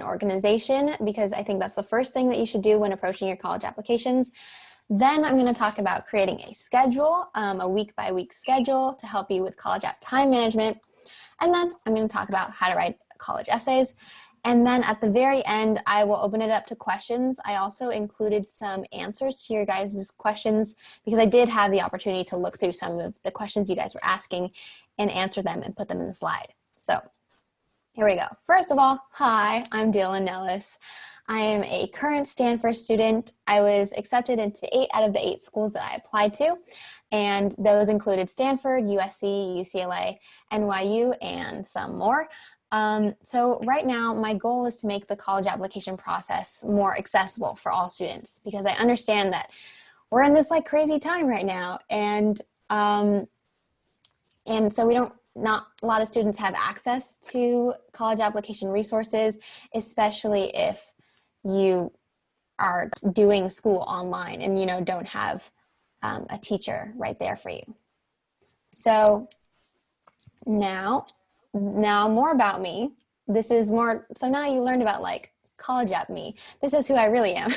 organization, because I think that's the first thing that you should do when approaching your college applications. Then I'm going to talk about creating a schedule, a week-by-week schedule to help you with college app time management. And then I'm going to talk about how to write college essays. And then at the very end, I will open it up to questions. I also included some answers to your guys' questions because I did have the opportunity to look through some of the questions you guys were asking and answer them and put them in the slide. So here we go. First of all, hi, I'm Dylan Nellis. I am a current Stanford student. I was accepted into 8 out of the 8 schools that I applied to, and those included Stanford, USC, UCLA, NYU, and some more. So right now, my goal is to make the college application process more accessible for all students, because I understand that we're in this like crazy time right now, and so not a lot of students have access to college application resources, especially if you are doing school online and, don't have a teacher right there for you. So now more about me. So now you learned about like college app me. This is who I really am.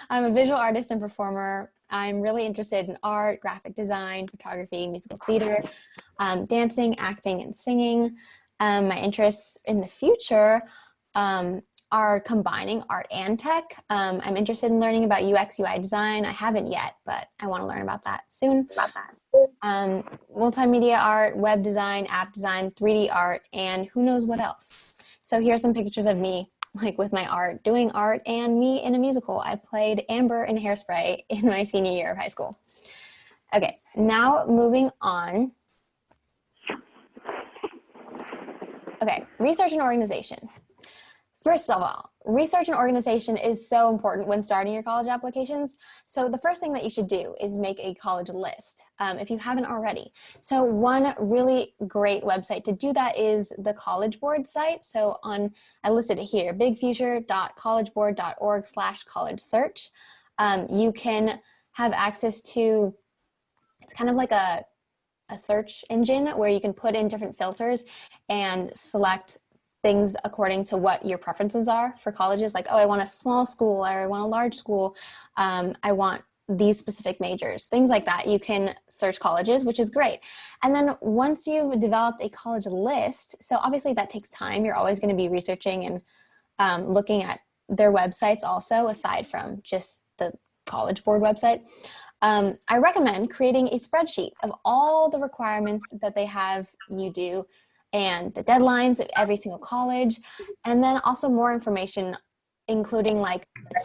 I'm a visual artist and performer. I'm really interested in art, graphic design, photography, musical theater, dancing, acting, and singing. My interests in the future are combining art and tech. I'm interested in learning about UX, UI design. I haven't yet, but I want to learn about that soon. Multimedia art, web design, app design, 3D art, and who knows what else. So here's some pictures of me, like with my art, doing art, and me in a musical. I played Amber in Hairspray in my senior year of high school. Okay, now moving on. Okay, research and organization. First of all, research and organization is so important when starting your college applications. So the first thing that you should do is make a college list if you haven't already. So one really great website to do that is the College Board site. So I listed it here, bigfuture.collegeboard.org/college search. You can have access to, it's kind of like a search engine where you can put in different filters and select things according to what your preferences are for colleges. Like, oh, I want a small school, or I want a large school. I want these specific majors, things like that. You can search colleges, which is great. And then once you've developed a college list, so obviously that takes time. You're always going to be researching and looking at their websites also, aside from just the College Board website. I recommend creating a spreadsheet of all the requirements that they have you do and the deadlines of every single college, and then also more information, including like the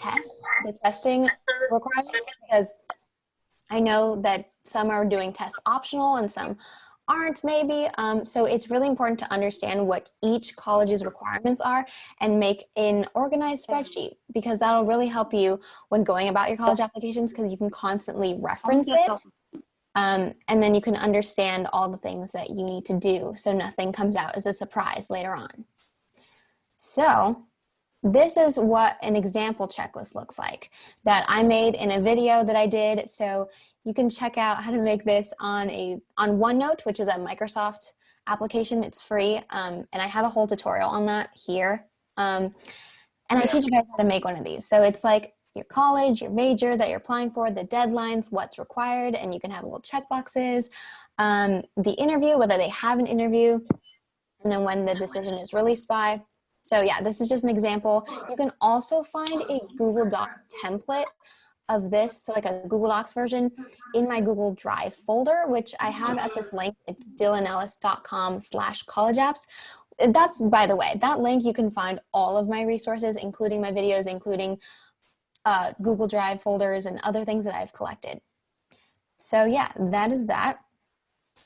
testing requirements, because I know that some are doing tests optional and some aren't maybe. So it's really important to understand what each college's requirements are and make an organized spreadsheet, because that'll really help you when going about your college applications, because you can constantly reference it. And then you can understand all the things that you need to do so nothing comes out as a surprise later on. So this is what an example checklist looks like that I made in a video that I did. So you can check out how to make this on OneNote, which is a Microsoft application. It's free, and I have a whole tutorial on that here. And I teach you guys how to make one of these. So it's like your college, your major that you're applying for, the deadlines, what's required, and you can have little check boxes, the interview, whether they have an interview, and then when the decision is released by. So yeah, this is just an example. You can also find a Google Docs template of this, so like a Google Docs version, in my Google Drive folder, which I have at this link. It's dylanellis.com/collegeapps. That's, by the way, that link, you can find all of my resources, including my videos, including Google Drive folders and other things that I've collected. So yeah, that is that.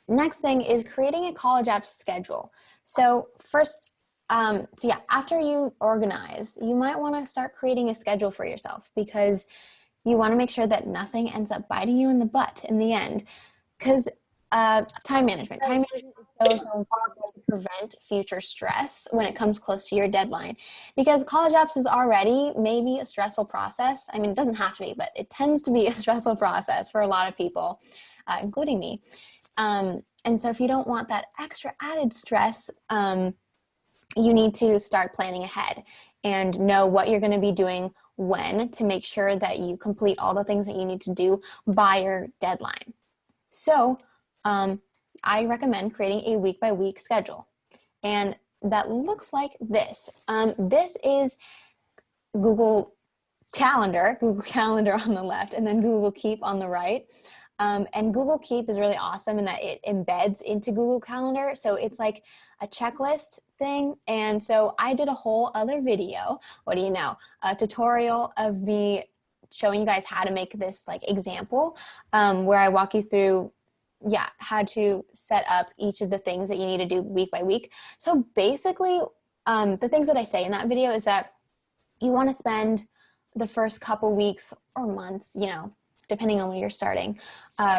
Next thing is creating a college app schedule. So first, after you organize, you might want to start creating a schedule for yourself, because you want to make sure that nothing ends up biting you in the butt in the end. Because time management is so important to prevent future stress when it comes close to your deadline, because college apps is already maybe a stressful process. I mean, it doesn't have to be, but it tends to be a stressful process for a lot of people, including me. And so if you don't want that extra added stress, you need to start planning ahead and know what you're going to be doing when, to make sure that you complete all the things that you need to do by your deadline. So I recommend creating a week-by-week schedule. And that looks like this. This is Google Calendar on the left, and then Google Keep on the right. And Google Keep is really awesome in that it embeds into Google Calendar. So it's like a checklist thing. And so I did a whole other video, what do you know, a tutorial of me showing you guys how to make this like example, where I walk you through, how to set up each of the things that you need to do week by week. So basically, the things that I say in that video is that you want to spend the first couple weeks or months, depending on when you're starting,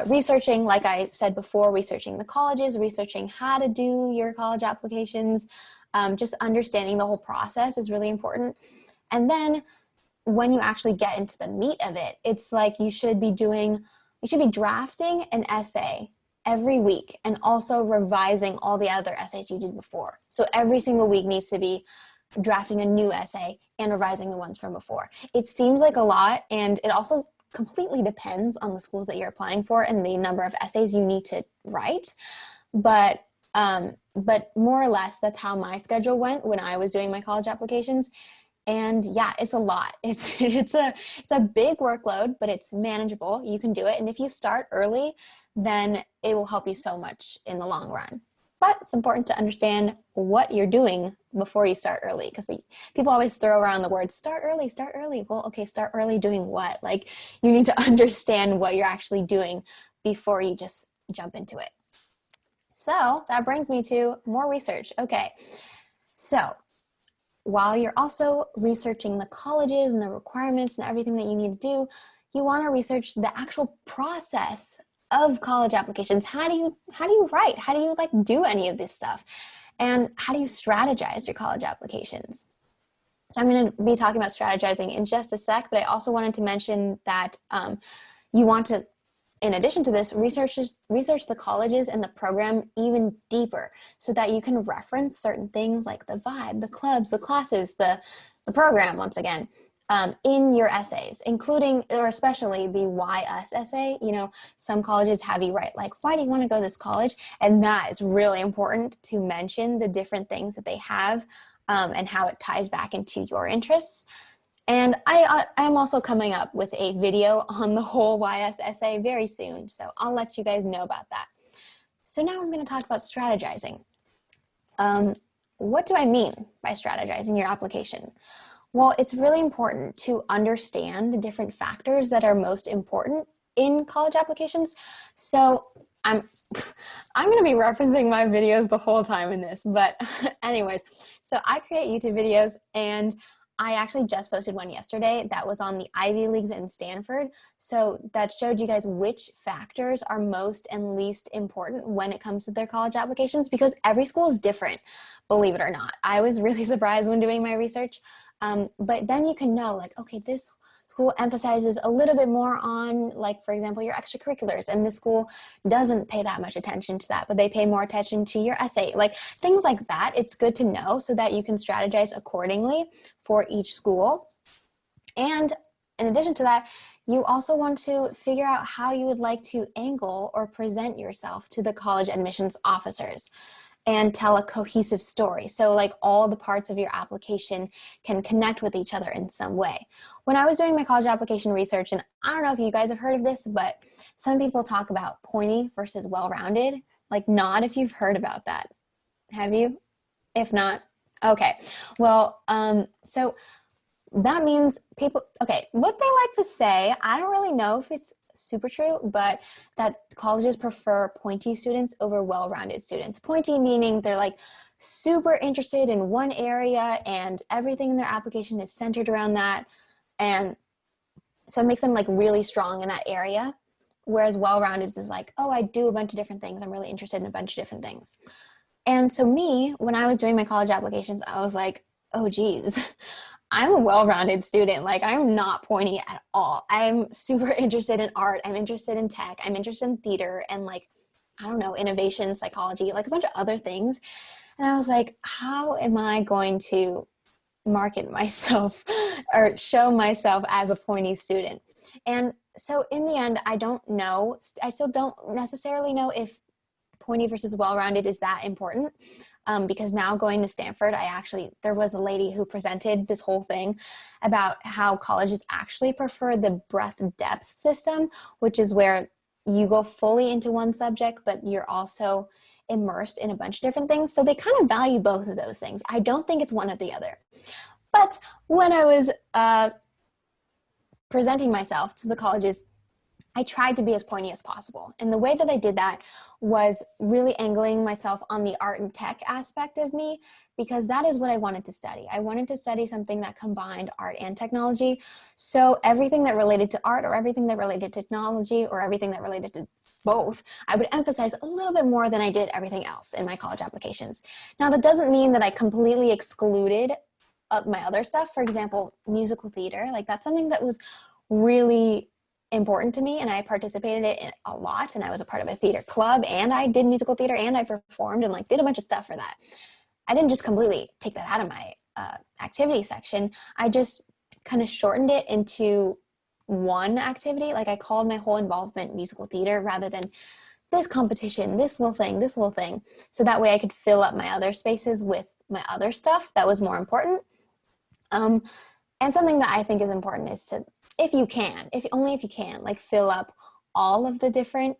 researching, like I said before, researching the colleges, researching how to do your college applications, just understanding the whole process is really important. And then when you actually get into the meat of it, it's like you should be drafting an essay every week and also revising all the other essays you did before. So every single week needs to be drafting a new essay and revising the ones from before. It seems like a lot, and it also completely depends on the schools that you're applying for and the number of essays you need to write. But more or less, that's how my schedule went when I was doing my college applications. And it's a lot. It's a big workload, but it's manageable. You can do it. And if you start early, then it will help you so much in the long run. But it's important to understand what you're doing before you start early, because people always throw around the word start early, start early. Well, okay, start early doing what? Like, you need to understand what you're actually doing before you just jump into it. So that brings me to more research. Okay, so while you're also researching the colleges and the requirements and everything that you need to do, you want to research the actual process of college applications. How do you write? How do you do any of this stuff? And how do you strategize your college applications? So I'm going to be talking about strategizing in just a sec, but I also wanted to mention that you want to, in addition to this, research the colleges and the program even deeper, so that you can reference certain things like the vibe, the clubs, the classes, the program, once again, in your essays, including or especially the why us essay. Some colleges have you write why do you want to go to this college? And that is really important to mention the different things that they have and how it ties back into your interests. And I'm also coming up with a video on the whole YS essay very soon, so I'll let you guys know about that. So now I'm going to talk about strategizing. What do I mean by strategizing your application? Well, it's really important to understand the different factors that are most important in college applications. So I'm going to be referencing my videos the whole time in this, but anyways, so I create YouTube videos, and I actually just posted one yesterday that was on the Ivy Leagues in Stanford. So that showed you guys which factors are most and least important when it comes to their college applications, because every school is different, believe it or not. I was really surprised when doing my research. But then you can know okay, this school emphasizes a little bit more on for example, your extracurriculars, and this school doesn't pay that much attention to that, but they pay more attention to your essay, things like that. It's good to know so that you can strategize accordingly for each school. And in addition to that, you also want to figure out how you would like to angle or present yourself to the college admissions officers and tell a cohesive story. So all the parts of your application can connect with each other in some way. When I was doing my college application research, and I don't know if you guys have heard of this, but some people talk about pointy versus well-rounded. Not if you've heard about that. Have you? If not, okay. Well, so that means what they like to say, I don't really know if it's super true, but that colleges prefer pointy students over well-rounded students. Pointy meaning they're super interested in one area and everything in their application is centered around that. And so it makes them really strong in that area. Whereas well-rounded is oh, I do a bunch of different things. I'm really interested in a bunch of different things. And so me, when I was doing my college applications, I was oh geez, I'm a well-rounded student. I'm not pointy at all. I'm super interested in art. I'm interested in tech. I'm interested in theater and I don't know, innovation, psychology, a bunch of other things. And I was like, how am I going to market myself or show myself as a pointy student? And so in the end, I don't know. I still don't necessarily know if pointy versus well-rounded is that important. Because now going to Stanford, there was a lady who presented this whole thing about how colleges actually prefer the breadth depth system, which is where you go fully into one subject, but you're also immersed in a bunch of different things. So they kind of value both of those things. I don't think it's one or the other. But when I was presenting myself to the colleges, I tried to be as pointy as possible. And the way that I did that was really angling myself on the art and tech aspect of me, because that is what I wanted to study. I wanted to study something that combined art and technology. So everything that related to art, or everything that related to technology, or everything that related to both, I would emphasize a little bit more than I did everything else in my college applications. Now, that doesn't mean that I completely excluded my other stuff. For example, musical theater, like that's something that was really important to me, and I participated in it a lot, and I was a part of a theater club, and I did musical theater, and I performed and like did a bunch of stuff for that. I didn't just completely take that out of my activity section. I just kind of shortened it into one activity. Like I called my whole involvement musical theater rather than this competition, this little thing. So that way I could fill up my other spaces with my other stuff that was more important. And something that I think is important is to, if you can, like fill up all of the different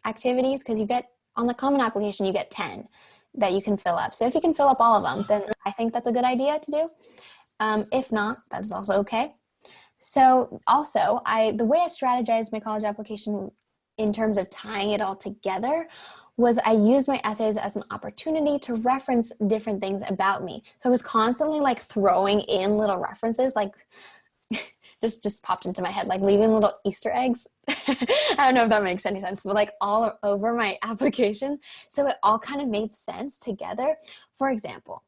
activities, because you get, on the common application, you get 10 that you can fill up. So if you can fill up all of them, then I think that's a good idea to do. If not, that's also okay. So also, the way I strategized my college application in terms of tying it all together was I used my essays as an opportunity to reference different things about me. So I was constantly like throwing in little references, like just popped into my head, like leaving little Easter eggs. I don't know if that makes any sense, but like all over my application. So it all kind of made sense together. For example,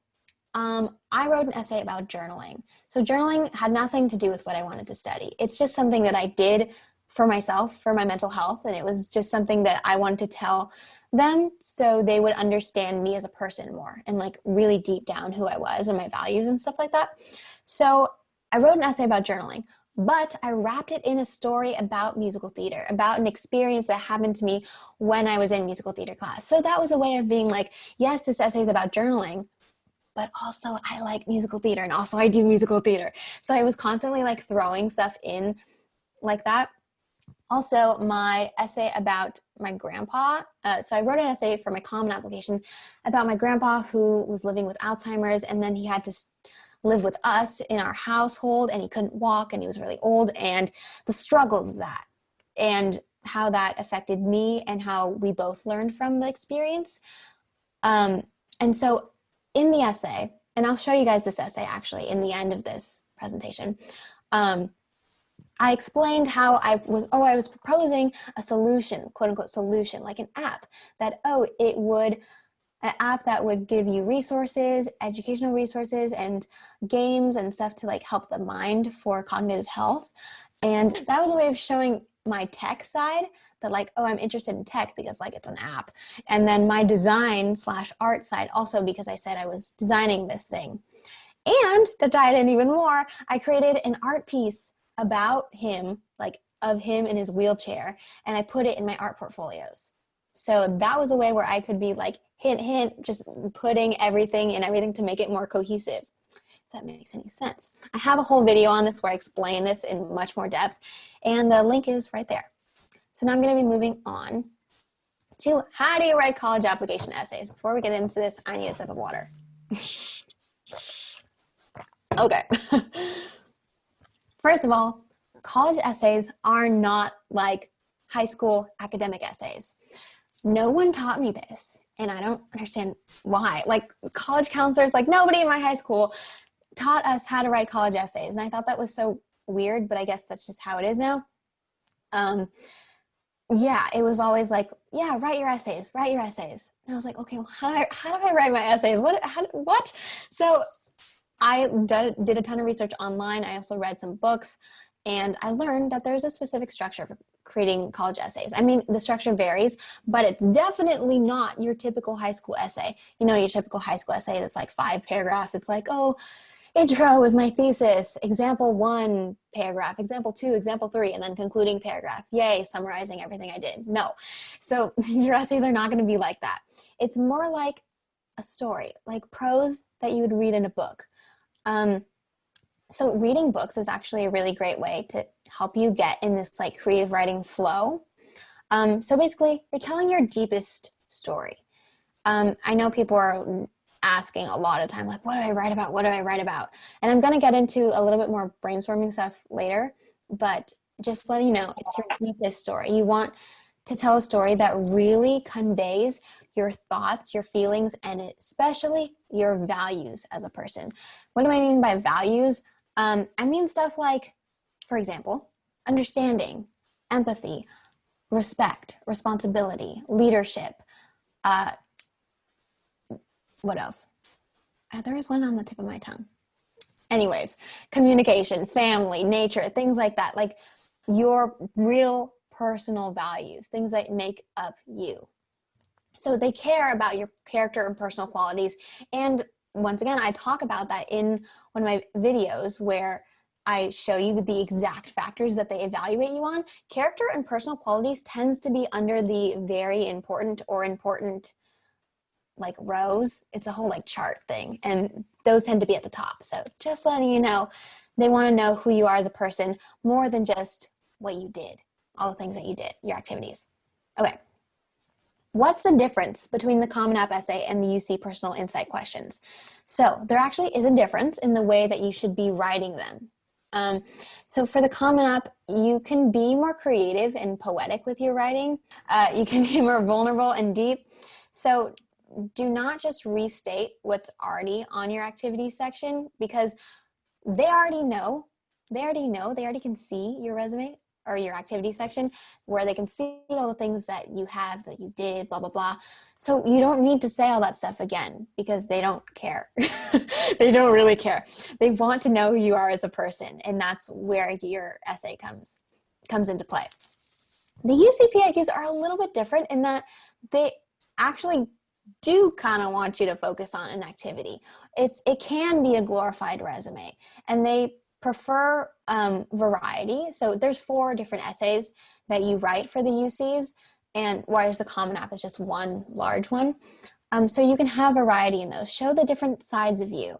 I wrote an essay about journaling. So journaling had nothing to do with what I wanted to study. It's just something that I did for myself, for my mental health. And it was just something that I wanted to tell them so they would understand me as a person more, and like really deep down who I was and my values and stuff like that. So I wrote an essay about journaling, but I wrapped it in a story about musical theater, about an experience that happened to me when I was in musical theater class. So that was a way of being like, yes, this essay is about journaling, but also I like musical theater, and also I do musical theater. So I was constantly like throwing stuff in like that. Also, my essay about my grandpa. So I wrote an essay for my common application about my grandpa who was living with Alzheimer's, and then he had to live with us in our household, and he couldn't walk, and he was really old, and the struggles of that, and how that affected me, and how we both learned from the experience. And so in the essay, and I'll show you guys this essay actually in the end of this presentation, I explained how I was proposing a solution, quote unquote solution, like an app that, an app that would give you resources, educational resources, and games and stuff to like help the mind for cognitive health. And that was a way of showing my tech side, that like, oh, I'm interested in tech because like it's an app. And then my design/art side also, because I said I was designing this thing. And to tie it in even more, I created an art piece about him, like of him in his wheelchair, and I put it in my art portfolios. So that was a way where I could be like, hint, hint, just putting everything to make it more cohesive, if that makes any sense. I have a whole video on this where I explain this in much more depth, and the link is right there. So now I'm going to be moving on to how do you write college application essays. Before we get into this, I need a sip of water. Okay. First of all, college essays are not like high school academic essays. No one taught me this, and I don't understand why. Like college counselors, like nobody in my high school taught us how to write college essays, and I thought that was so weird, but I guess that's just how it is now. Yeah, it was always like, yeah, write your essays. And I was like, okay, well, how do I write my essays? What? So I did a ton of research online. I also read some books, and I learned that there's a specific structure for creating college essays. I mean, the structure varies, but it's definitely not your typical high school essay. You know, your typical high school essay that's like 5 paragraphs. It's like, oh, intro with my thesis, example 1 paragraph, example 2, example 3, and then concluding paragraph. Yay, summarizing everything I did. No. So your essays are not going to be like that. It's more like a story, like prose that you would read in a book. So reading books is actually a really great way to help you get in this like creative writing flow. So basically, you're telling your deepest story. I know people are asking a lot of time, like, what do I write about? What do I write about? And I'm going to get into a little bit more brainstorming stuff later, but just letting you know, it's your deepest story. You want to tell a story that really conveys your thoughts, your feelings, and especially your values as a person. What do I mean by values? I mean stuff like, for example, understanding, empathy, respect, responsibility, leadership. What else? There was one on the tip of my tongue. Anyways, communication, family, nature, things like that. Like your real personal values, things that make up you. So they care about your character and personal qualities. And once again, I talk about that in one of my videos where I show you the exact factors that they evaluate you on. Character and personal qualities tends to be under the very important or important like rows. It's a whole like chart thing, and those tend to be at the top. So just letting you know, they want to know who you are as a person more than just what you did, all the things that you did, your activities. Okay. What's the difference between the Common App essay and the UC personal insight questions? So there actually is a difference in the way that you should be writing them. So for the Common App, you can be more creative and poetic with your writing. You can be more vulnerable and deep. So do not just restate what's already on your activity section, because they already can see your resume or your activity section, where they can see all the things that you have, that you did, blah, blah, blah. So you don't need to say all that stuff again, because they don't care. They don't really care. They want to know who you are as a person, and that's where your essay comes into play. The UCPIQs are a little bit different in that they actually do kind of want you to focus on an activity. It can be a glorified resume, and they prefer variety. So there's 4 different essays that you write for the UCs, and whereas the Common App is just one large one. So you can have variety in those. Show the different sides of you,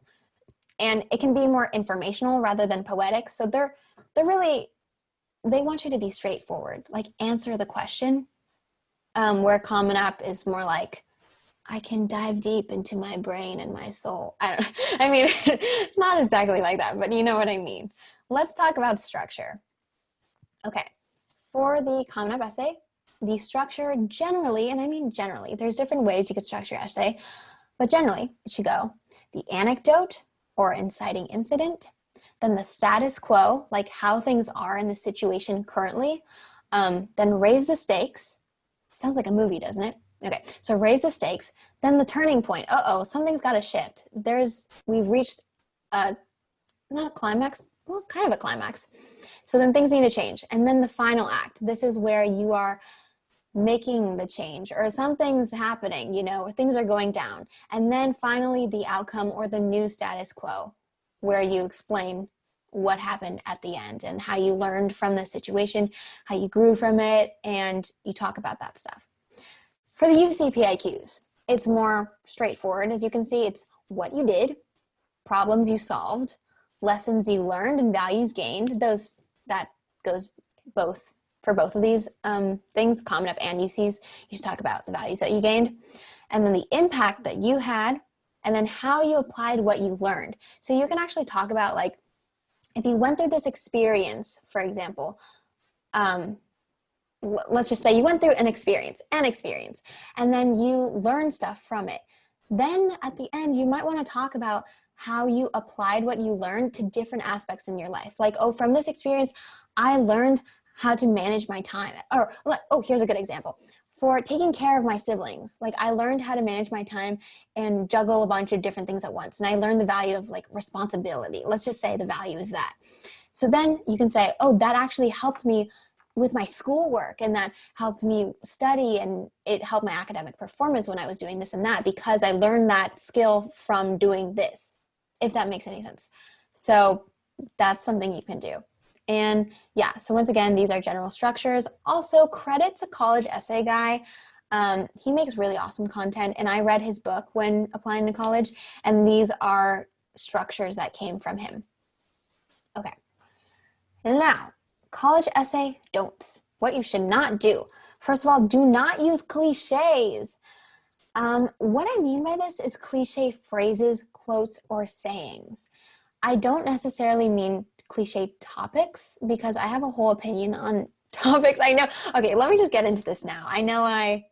and it can be more informational rather than poetic. So they want you to be straightforward, like answer the question. Where Common App is more like, I can dive deep into my brain and my soul. I mean, not exactly like that, but you know what I mean. Let's talk about structure. Okay, for the Common App essay, the structure generally, and I mean generally, there's different ways you could structure your essay, but generally it should go the anecdote or inciting incident, then the status quo, like how things are in the situation currently, then raise the stakes. Sounds like a movie, doesn't it? Okay, so raise the stakes, then the turning point. Something's got to shift. We've reached not a climax, well, kind of a climax. So then things need to change. And then the final act. This is where you are making the change, or something's happening, or things are going down. And then finally the outcome, or the new status quo, where you explain what happened at the end and how you learned from the situation, how you grew from it, and you talk about that stuff. For the UCPIQs, it's more straightforward. As you can see, it's what you did, problems you solved, lessons you learned, and values gained. That goes for both of these things, Common App and UCs. You should talk about the values that you gained, and then the impact that you had, and then how you applied what you learned. So you can actually talk about, like, if you went through this experience, for example, let's just say you went through an experience, and then you learned stuff from it. Then at the end, you might want to talk about how you applied what you learned to different aspects in your life. Like, from this experience, I learned how to manage my time. Or, here's a good example. For taking care of my siblings, like, I learned how to manage my time and juggle a bunch of different things at once. And I learned the value of, like, responsibility. Let's just say the value is that. So then you can say, that actually helped me with my schoolwork, and that helped me study, and it helped my academic performance when I was doing this and that, because I learned that skill from doing this, if that makes any sense. So that's something you can do. And yeah, so once again, these are general structures. Also, credit to College Essay Guy. He makes really awesome content, and I read his book when applying to college, and these are structures that came from him. Okay. Now, college essay don'ts. What you should not do. First of all, do not use cliches. What I mean by this is cliche phrases, quotes, or sayings. I don't necessarily mean cliche topics, because I have a whole opinion on topics. I know. Okay, let me just get into this now. I know I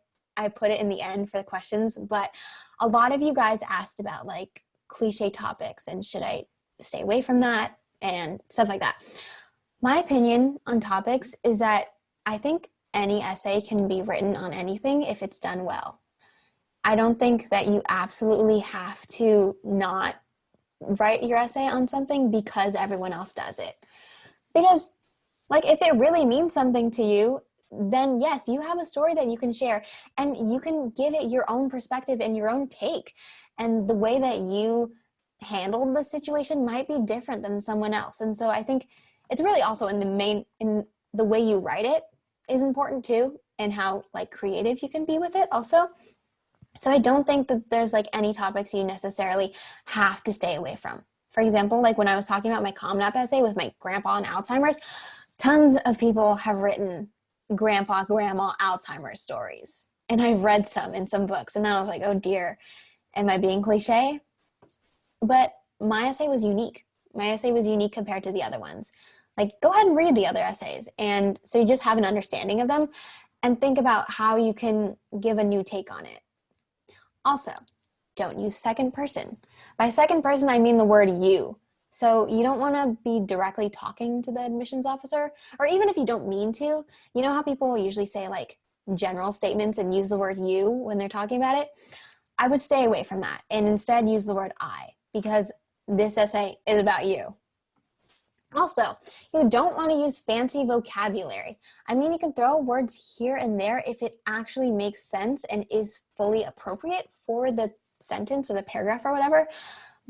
put it in the end for the questions, but a lot of you guys asked about like cliche topics and should I stay away from that and stuff like that. My opinion on topics is that I think any essay can be written on anything if it's done well. I don't think that you absolutely have to not write your essay on something because everyone else does it. Because, like, if it really means something to you, then yes, you have a story that you can share, and you can give it your own perspective and your own take. And the way that you handled the situation might be different than someone else. And so I think it's really also in the way you write it is important too, and how like creative you can be with it also. So I don't think that there's like any topics you necessarily have to stay away from. For example, like when I was talking about my Common App essay with my grandpa and Alzheimer's, tons of people have written grandpa, grandma Alzheimer's stories. And I've read some in some books, and I was like, oh dear, am I being cliche? But my essay was unique. My essay was unique compared to the other ones. Like, go ahead and read the other essays. And so you just have an understanding of them and think about how you can give a new take on it. Also, don't use second person. By second person, I mean the word you. So you don't want to be directly talking to the admissions officer, or even if you don't mean to. You know how people usually say like general statements and use the word you when they're talking about it? I would stay away from that and instead use the word I, because this essay is about you. Also, you don't want to use fancy vocabulary. I mean, you can throw words here and there if it actually makes sense and is fully appropriate for the sentence or the paragraph or whatever,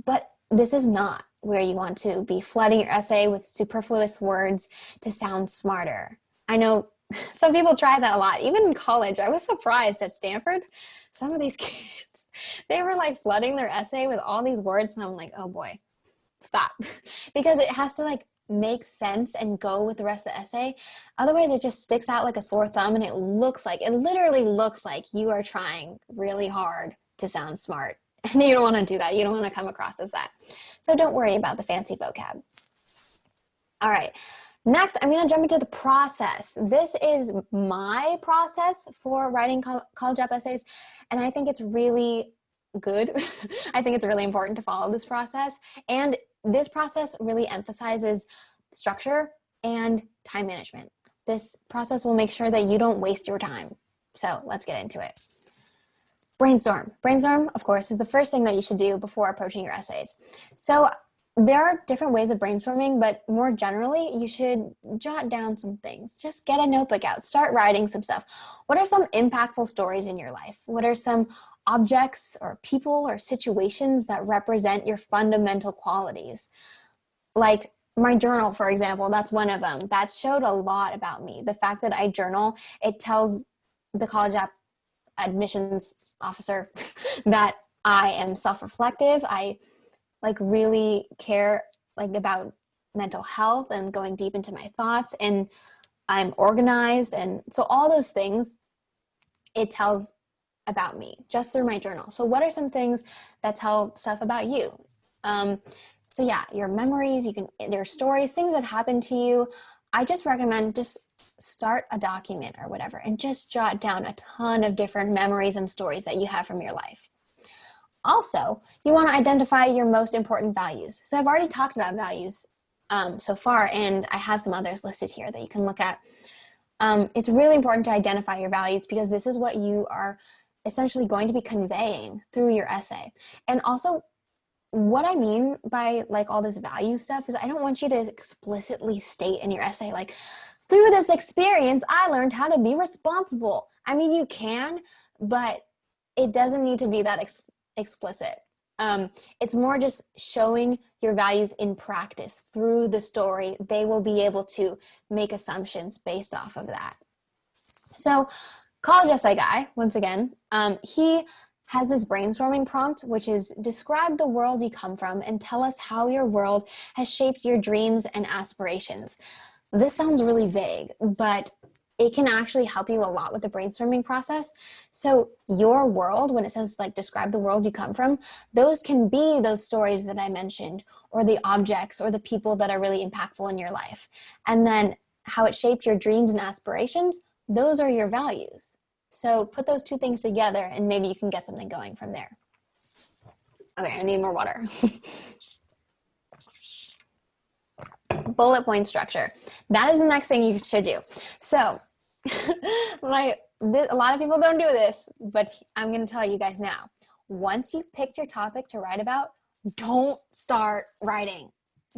but this is not where you want to be flooding your essay with superfluous words to sound smarter. I know some people try that a lot. Even in college, I was surprised at Stanford. Some of these kids, they were like flooding their essay with all these words, and I'm like, oh boy, stop. Because it has to like make sense and go with the rest of the essay. Otherwise, it just sticks out like a sore thumb, and it literally looks like you are trying really hard to sound smart. And you don't want to do that. You don't want to come across as that. So don't worry about the fancy vocab. All right. Next, I'm going to jump into the process. This is my process for writing college app essays, and I think it's really good. I think it's really important to follow this process. And this process really emphasizes structure and time management. This process will make sure that you don't waste your time. So let's get into it. Brainstorm. Brainstorm, of course, is the first thing that you should do before approaching your essays. So there are different ways of brainstorming, but more generally, you should jot down some things. Just get a notebook out. Start writing some stuff. What are some impactful stories in your life? What are some objects or people or situations that represent your fundamental qualities? Like my journal, for example, that's one of them. That showed a lot about me. The fact that I journal, it tells the college admissions officer that I am self-reflective. I like really care like about mental health and going deep into my thoughts, and I'm organized. And so all those things, it tells about me just through my journal. So what are some things that tell stuff about you? So yeah, your memories, there are stories, things that happen to you. I just recommend just start a document or whatever and just jot down a ton of different memories and stories that you have from your life. Also, you want to identify your most important values. So I've already talked about values so far, and I have some others listed here that you can look at. It's really important to identify your values because this is what you are essentially going to be conveying through your essay. And also, what I mean by like all this value stuff is I don't want you to explicitly state in your essay like, through this experience, I learned how to be responsible. I mean, you can, but it doesn't need to be that explicit. It's more just showing your values in practice through the story. They will be able to make assumptions based off of that. So college essay guy, once again, he has this brainstorming prompt, which is describe the world you come from and tell us how your world has shaped your dreams and aspirations. This sounds really vague, but it can actually help you a lot with the brainstorming process. So your world, when it says like describe the world you come from, those can be those stories that I mentioned, or the objects or the people that are really impactful in your life. And then how it shaped your dreams and aspirations, those are your values. So put those two things together and maybe you can get something going from there. Okay, I need more water. Bullet point structure. That is the next thing you should do. So a lot of people don't do this, but I'm going to tell you guys now. Once you've picked your topic to write about, don't start writing.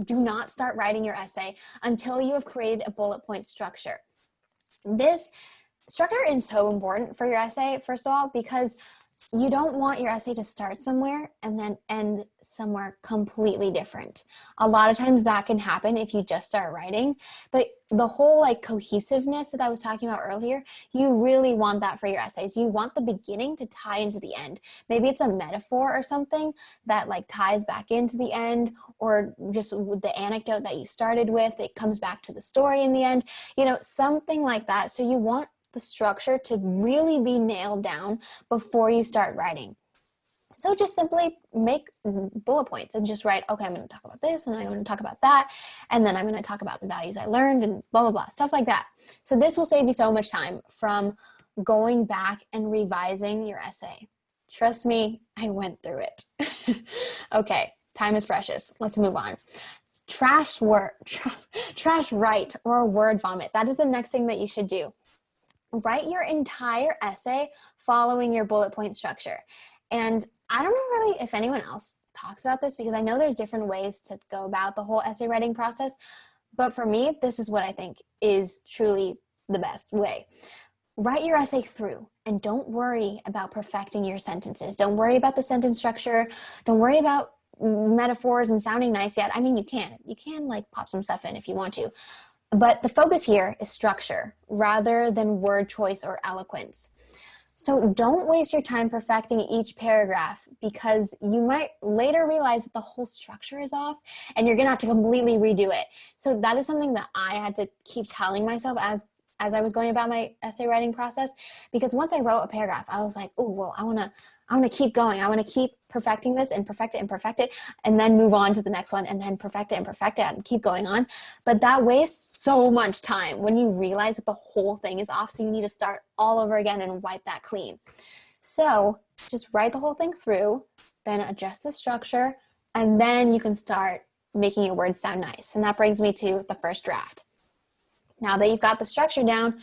Do not start writing your essay until you have created a bullet point structure. This structure is so important for your essay, first of all, because you don't want your essay to start somewhere and then end somewhere completely different. A lot of times that can happen if you just start writing, but the whole like cohesiveness that I was talking about earlier, you really want that for your essays. You want the beginning to tie into the end. Maybe it's a metaphor or something that like ties back into the end, or just the anecdote that you started with, it comes back to the story in the end, something like that. So you want the structure to really be nailed down before you start writing. So just simply make bullet points and just write, okay, I'm going to talk about this and I'm going to talk about that. And then I'm going to talk about the values I learned and blah, blah, blah, stuff like that. So this will save you so much time from going back and revising your essay. Trust me, I went through it. Okay, time is precious. Let's move on. Trash write or word vomit. That is the next thing that you should do. Write your entire essay following your bullet point structure. And I don't know really if anyone else talks about this, because I know there's different ways to go about the whole essay writing process. But for me, this is what I think is truly the best way. Write your essay through and don't worry about perfecting your sentences. Don't worry about the sentence structure. Don't worry about metaphors and sounding nice yet. I mean, you can like pop some stuff in if you want to. But the focus here is structure rather than word choice or eloquence. So don't waste your time perfecting each paragraph, because you might later realize that the whole structure is off and you're gonna have to completely redo it. So that is something that I had to keep telling myself as I was going about my essay writing process, because once I wrote a paragraph, I was like, oh, well, I want to keep going. I want to keep perfecting this and perfect it and then move on to the next one and then perfect it and keep going on. But that wastes so much time when you realize that the whole thing is off. So you need to start all over again and wipe that clean. So just write the whole thing through, then adjust the structure, and then you can start making your words sound nice. And that brings me to the first draft. Now that you've got the structure down,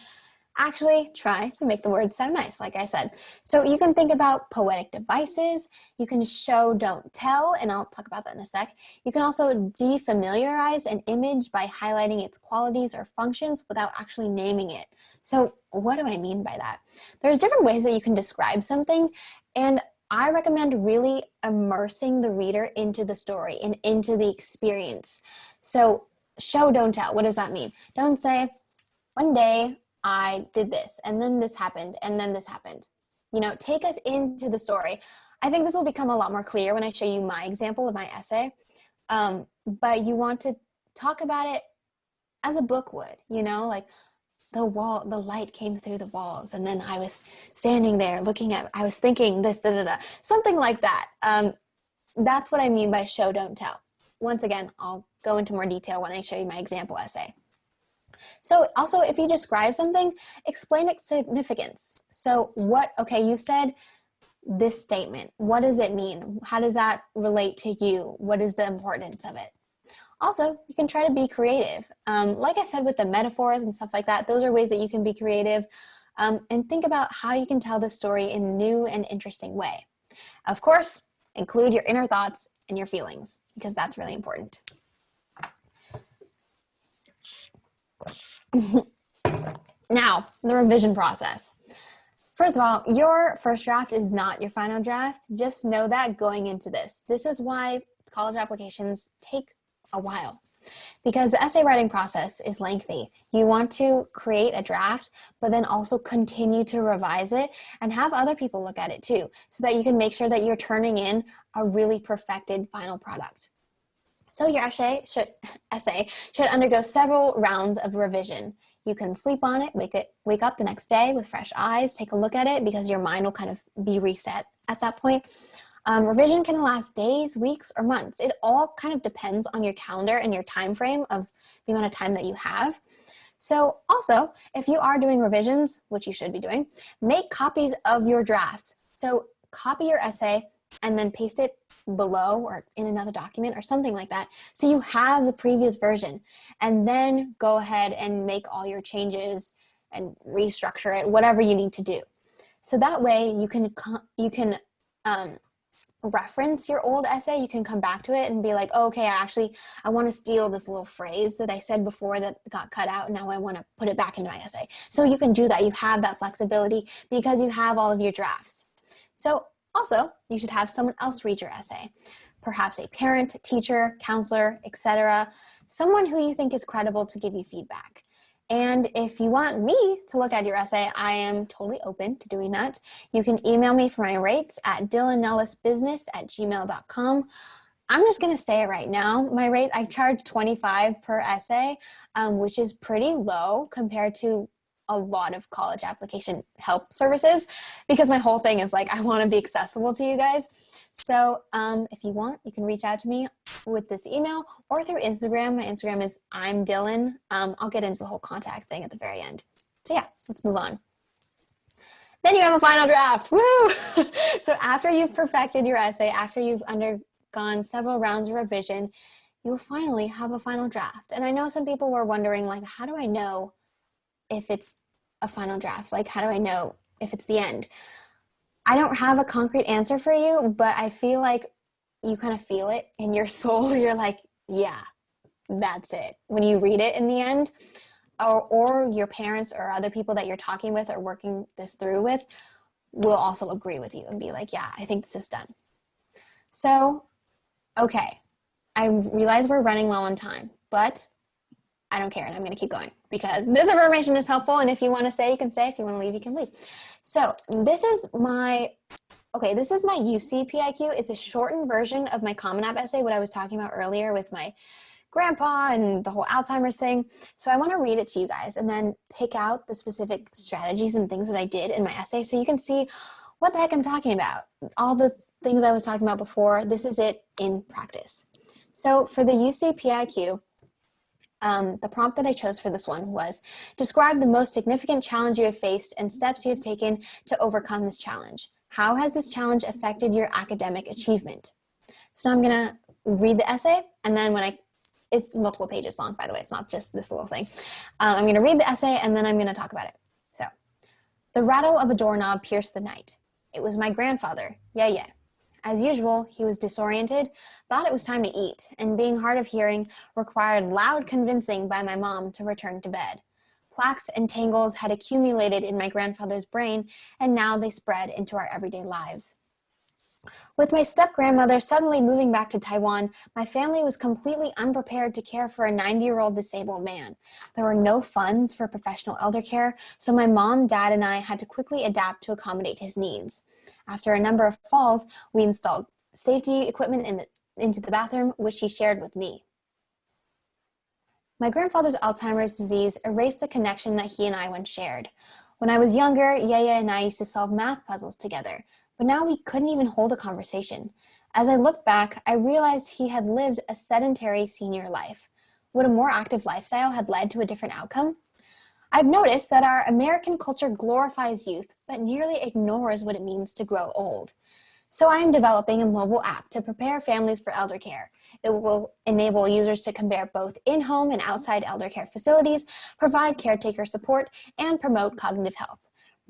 actually try to make the words sound nice, like I said. So you can think about poetic devices. You can show, don't tell, and I'll talk about that in a sec. You can also defamiliarize an image by highlighting its qualities or functions without actually naming it. So what do I mean by that? There's different ways that you can describe something, and I recommend really immersing the reader into the story and into the experience. So show, don't tell. What does that mean? Don't say, one day I did this, and then this happened, and then this happened. Take us into the story. I think this will become a lot more clear when I show you my example of my essay. But you want to talk about it as a book would, like the light came through the walls, and then I was standing there I was thinking this, something like that. That's what I mean by show, don't tell. Once again, I'll go into more detail when I show you my example essay. So also, if you describe something, explain its significance. So you said this statement. What does it mean? How does that relate to you? What is the importance of it? Also, you can try to be creative. Like I said, with the metaphors and stuff like that, those are ways that you can be creative, and think about how you can tell the story in a new and interesting way. Of course, include your inner thoughts and your feelings, because that's really important. Now, the revision process. First of all, your first draft is not your final draft. Just know that going into this. This is why college applications take a while, because the essay writing process is lengthy. You want to create a draft, but then also continue to revise it and have other people look at it too, so that you can make sure that you're turning in a really perfected final product. So your essay should undergo several rounds of revision. You can sleep on it, wake up the next day with fresh eyes, take a look at it, because your mind will kind of be reset at that point. Revision can last days, weeks, or months. It all kind of depends on your calendar and your time frame of the amount of time that you have. So also, if you are doing revisions, which you should be doing, make copies of your drafts. So copy your essay and then paste it below or in another document or something like that, so you have the previous version, and then go ahead and make all your changes and restructure it, whatever you need to do. So that way you can reference your old essay. You can come back to it and be like, oh, okay, I want to steal this little phrase that I said before that got cut out. Now I want to put it back into my essay. So you can do that. You have that flexibility because you have all of your drafts. So also, you should have someone else read your essay, perhaps a parent, teacher, counselor, etc., someone who you think is credible to give you feedback. And if you want me to look at your essay, I am totally open to doing that. You can email me for my rates at dylannellisbusiness@gmail.com. I'm just going to say it right now. My rate, I charge $25 per essay, which is pretty low compared to a lot of college application help services, because my whole thing is like, I want to be accessible to you guys. So if you want, you can reach out to me with this email or through Instagram. My Instagram is I'm Dylan. I'll get into the whole contact thing at the very end. So yeah, let's move on. Then you have a final draft. Woo! So after you've perfected your essay, after you've undergone several rounds of revision, you'll finally have a final draft. And I know some people were wondering, like, how do I know if it's a final draft? Like, how do I know if it's the end? I don't have a concrete answer for you, but I feel like you kind of feel it in your soul. You're like, yeah, that's it. When you read it in the end, or your parents or other people that you're talking with or working this through with will also agree with you and be like, yeah, I think this is done. So, okay, I realize we're running low on time, but I don't care, and I'm going to keep going because this information is helpful, and if you want to say, you can say. If you want to leave, you can leave. So this is my UC PIQ. It's a shortened version of my Common App essay, what I was talking about earlier with my grandpa and the whole Alzheimer's thing. So I want to read it to you guys and then pick out the specific strategies and things that I did in my essay so you can see what the heck I'm talking about. All the things I was talking about before, this is it in practice. So for the UC PIQ, the prompt that I chose for this one was, describe the most significant challenge you have faced and steps you have taken to overcome this challenge. How has this challenge affected your academic achievement? So I'm going to read the essay, and then it's multiple pages long, by the way. It's not just this little thing. I'm going to read the essay, and then I'm going to talk about it. So, the rattle of a doorknob pierced the night. It was my grandfather, Yeye. As usual, he was disoriented, thought it was time to eat, and being hard of hearing, required loud convincing by my mom to return to bed. Plaques and tangles had accumulated in my grandfather's brain, and now they spread into our everyday lives. With my step-grandmother suddenly moving back to Taiwan, my family was completely unprepared to care for a 90-year-old disabled man. There were no funds for professional elder care, so my mom, dad, and I had to quickly adapt to accommodate his needs. After a number of falls, we installed safety equipment into the bathroom, which he shared with me. My grandfather's Alzheimer's disease erased the connection that he and I once shared. When I was younger, Yaya and I used to solve math puzzles together, but now we couldn't even hold a conversation. As I looked back, I realized he had lived a sedentary senior life. Would a more active lifestyle have led to a different outcome? I've noticed that our American culture glorifies youth, but nearly ignores what it means to grow old. So I am developing a mobile app to prepare families for elder care. It will enable users to compare both in-home and outside elder care facilities, provide caretaker support, and promote cognitive health.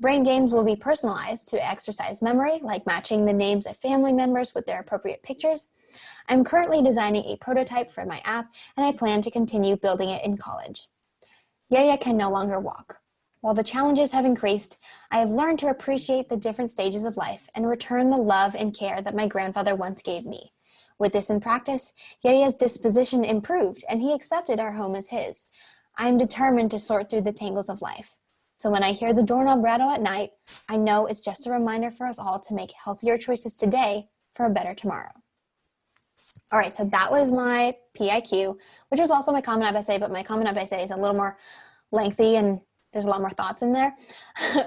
Brain games will be personalized to exercise memory, like matching the names of family members with their appropriate pictures. I'm currently designing a prototype for my app, and I plan to continue building it in college. Yaya can no longer walk. While the challenges have increased, I have learned to appreciate the different stages of life and return the love and care that my grandfather once gave me. With this in practice, Yaya's disposition improved and he accepted our home as his. I am determined to sort through the tangles of life. So when I hear the doorknob rattle at night, I know it's just a reminder for us all to make healthier choices today for a better tomorrow. All right, so that was my PIQ, which was also my Common App essay, but my Common App essay is a little more lengthy and there's a lot more thoughts in there.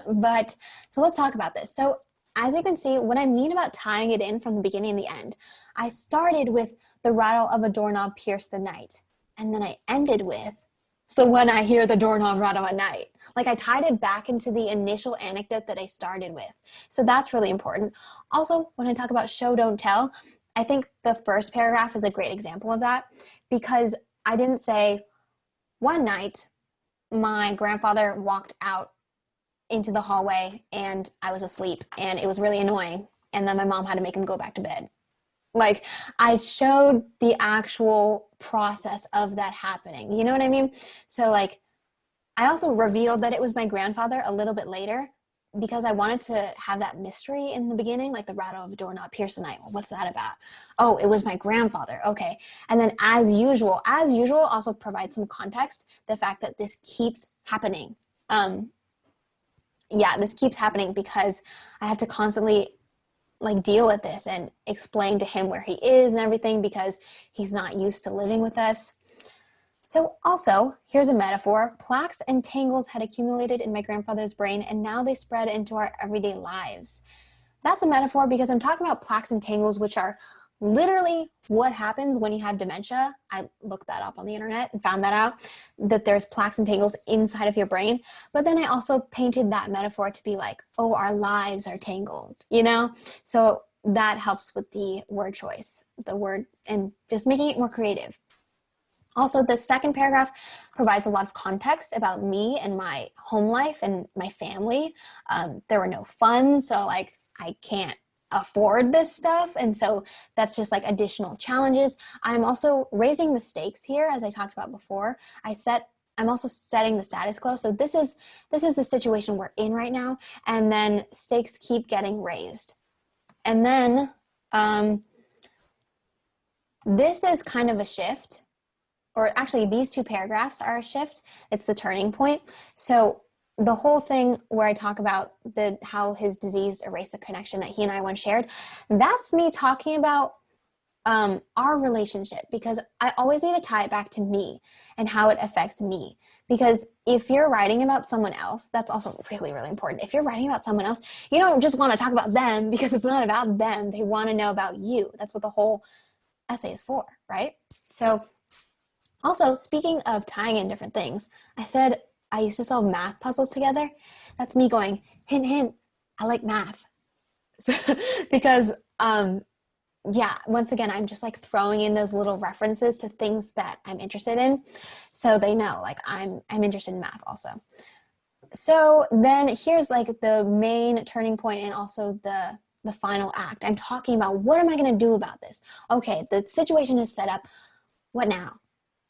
But so let's talk about this. So as you can see, what I mean about tying it in from the beginning and the end, I started with the rattle of a doorknob pierce the night. And then I ended with, so when I hear the doorknob rattle at night. Like I tied it back into the initial anecdote that I started with. So that's really important. Also, when I talk about show, don't tell, I think the first paragraph is a great example of that because I didn't say one night my grandfather walked out into the hallway and I was asleep and it was really annoying. And then my mom had to make him go back to bed. Like I showed the actual process of that happening. You know what I mean? So like I also revealed that it was my grandfather a little bit later because I wanted to have that mystery in the beginning, like the rattle of a doorknob pierce the night. Well, what's that about? Oh, it was my grandfather. Okay. And then as usual, also provide some context, the fact that this keeps happening. This keeps happening because I have to constantly like deal with this and explain to him where he is and everything because he's not used to living with us. So also, here's a metaphor. Plaques and tangles had accumulated in my grandfather's brain and now they spread into our everyday lives. That's a metaphor because I'm talking about plaques and tangles, which are literally what happens when you have dementia. I looked that up on the internet and found that out, that there's plaques and tangles inside of your brain. But then I also painted that metaphor to be like, oh, our lives are tangled, you know? So that helps with the word choice, the word, and just making it more creative. Also, the second paragraph provides a lot of context about me and my home life and my family. There were no funds, so like I can't afford this stuff. And so that's just like additional challenges. I'm also raising the stakes here, as I talked about before. I'm also setting the status quo. So this is the situation we're in right now. And then stakes keep getting raised. And then this is kind of a shift. Or actually, these two paragraphs are a shift. It's the turning point. So the whole thing where I talk about how his disease erased the connection that he and I once shared, that's me talking about our relationship, because I always need to tie it back to me and how it affects me. Because if you're writing about someone else, that's also really, really important. If you're writing about someone else, you don't just want to talk about them because it's not about them. They want to know about you. That's what the whole essay is for, right? So also, speaking of tying in different things, I said I used to solve math puzzles together. That's me going, hint, hint, I like math. So, because, once again, I'm just like throwing in those little references to things that I'm interested in. So they know, like, I'm interested in math also. So then here's like the main turning point and also the final act. I'm talking about what am I going to do about this? Okay, the situation is set up. What now?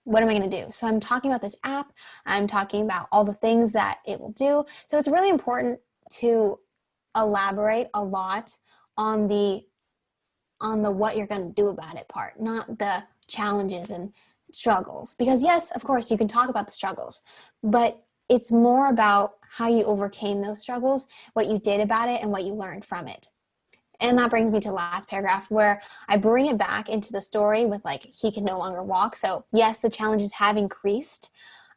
What am I going to do? So I'm talking about this app. I'm talking about all the things that it will do. So it's really important to elaborate a lot on the what you're going to do about it part, not the challenges and struggles. Because yes, of course, you can talk about the struggles, but it's more about how you overcame those struggles, what you did about it, and what you learned from it. And that brings me to the last paragraph where I bring it back into the story with like, he can no longer walk. So yes, the challenges have increased,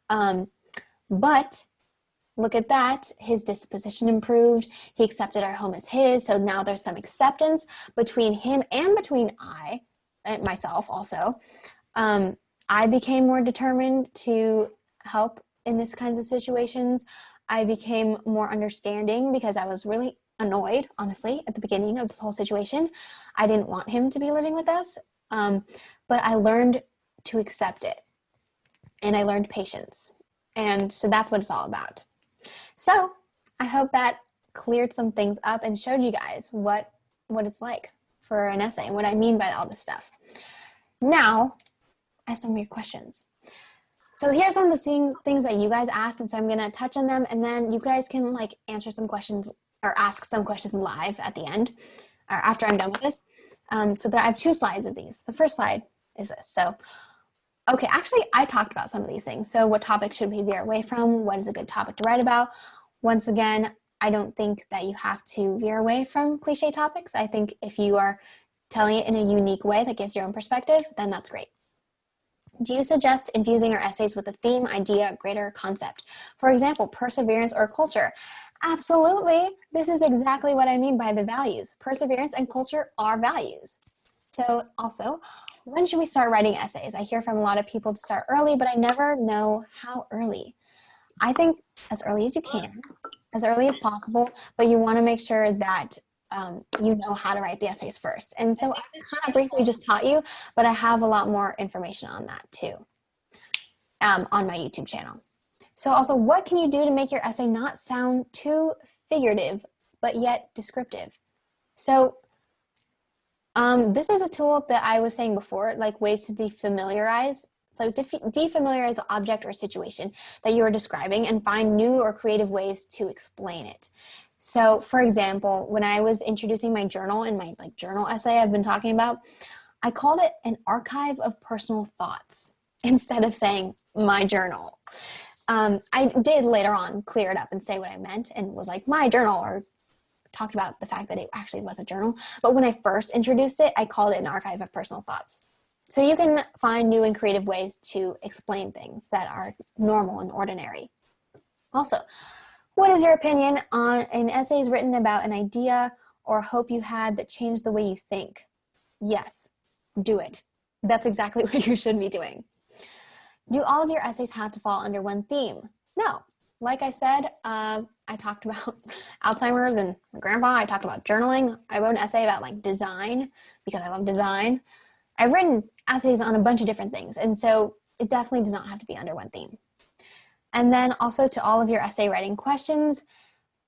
but look at that. His disposition improved. He accepted our home as his. So now there's some acceptance between him and between myself also. I became more determined to help in these kinds of situations. I became more understanding because I was really annoyed, honestly, at the beginning of this whole situation. I didn't want him to be living with us, but I learned to accept it, and I learned patience, and so that's what it's all about. So I hope that cleared some things up and showed you guys what it's like for an essay and what I mean by all this stuff. Now, I have some weird questions. So here's some of the things that you guys asked, and so I'm gonna touch on them, and then you guys can like answer some questions or ask some questions live at the end, or after I'm done with this. So I have 2 slides of these. The first slide is this. So, okay, actually I talked about some of these things. So what topic should we veer away from? What is a good topic to write about? Once again, I don't think that you have to veer away from cliche topics. I think if you are telling it in a unique way that gives your own perspective, then that's great. Do you suggest infusing your essays with a theme, idea, greater concept? For example, perseverance or culture? Absolutely. This is exactly what I mean by the values. Perseverance and culture are values. So also, when should we start writing essays? I hear from a lot of people to start early, but I never know how early. I think as early as you can, as early as possible, but you want to make sure that you know how to write the essays first. And so I kind of briefly just taught you, but I have a lot more information on that too on my YouTube channel. So also, what can you do to make your essay not sound too figurative, but yet descriptive? So this is a tool that I was saying before, like ways to defamiliarize. So defamiliarize the object or situation that you are describing and find new or creative ways to explain it. So for example, when I was introducing my journal in my journal essay I've been talking about, I called it an archive of personal thoughts instead of saying my journal. I did later on clear it up and say what I meant and was like my journal, or talked about the fact that it actually was a journal. But when I first introduced it, I called it an archive of personal thoughts. So you can find new and creative ways to explain things that are normal and ordinary. Also, what is your opinion on an essay written about an idea or hope you had that changed the way you think? Yes, do it. That's exactly what you should be doing. Do all of your essays have to fall under one theme? No. Like I said, I talked about Alzheimer's and my grandpa. I talked about journaling. I wrote an essay about design because I love design. I've written essays on a bunch of different things, and so it definitely does not have to be under one theme. And then also to all of your essay writing questions,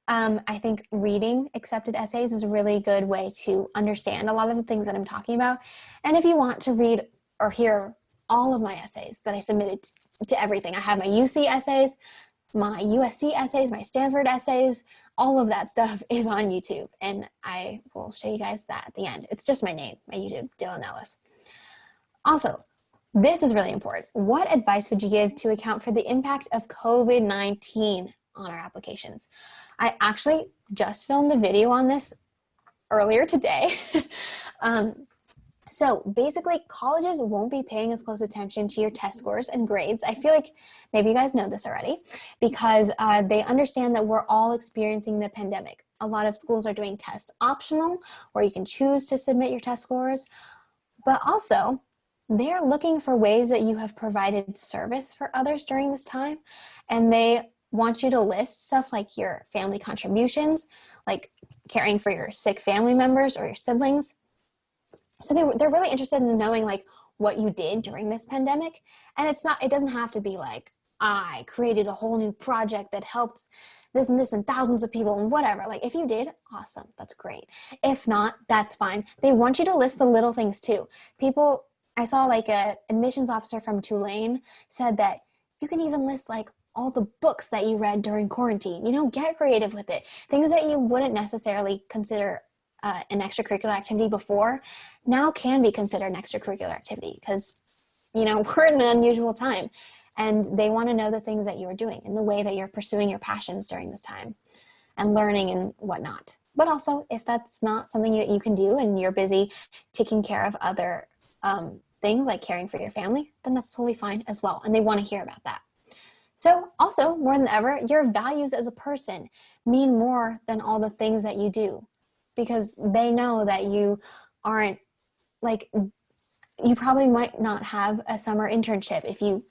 I think reading accepted essays is a really good way to understand a lot of the things that I'm talking about. And if you want to read or hear all of my essays that I submitted to everything, I have my UC essays, my USC essays, my Stanford essays, all of that stuff is on YouTube. And I will show you guys that at the end. It's just my name, my YouTube, Dylan Ellis. Also, this is really important. What advice would you give to account for the impact of COVID-19 on our applications? I actually just filmed a video on this earlier today. So basically, colleges won't be paying as close attention to your test scores and grades. I feel like maybe you guys know this already because they understand that we're all experiencing the pandemic. A lot of schools are doing test optional, where you can choose to submit your test scores, but also they're looking for ways that you have provided service for others during this time, and they want you to list stuff like your family contributions, like caring for your sick family members or your siblings. So they're really interested in knowing what you did during this pandemic. And it doesn't have to be like, I created a whole new project that helped this and this and thousands of people and whatever. If you did, awesome, that's great. If not, that's fine. They want you to list the little things too. I saw a admissions officer from Tulane said that you can even list all the books that you read during quarantine. Get creative with it. Things that you wouldn't necessarily consider an extracurricular activity before now can be considered an extracurricular activity because, we're in an unusual time, and they want to know the things that you are doing and the way that you're pursuing your passions during this time and learning and whatnot. But also, if that's not something that you can do and you're busy taking care of other things like caring for your family, then that's totally fine as well. And they want to hear about that. So also, more than ever, your values as a person mean more than all the things that you do, because they know that you aren't you probably might not have a summer internship if you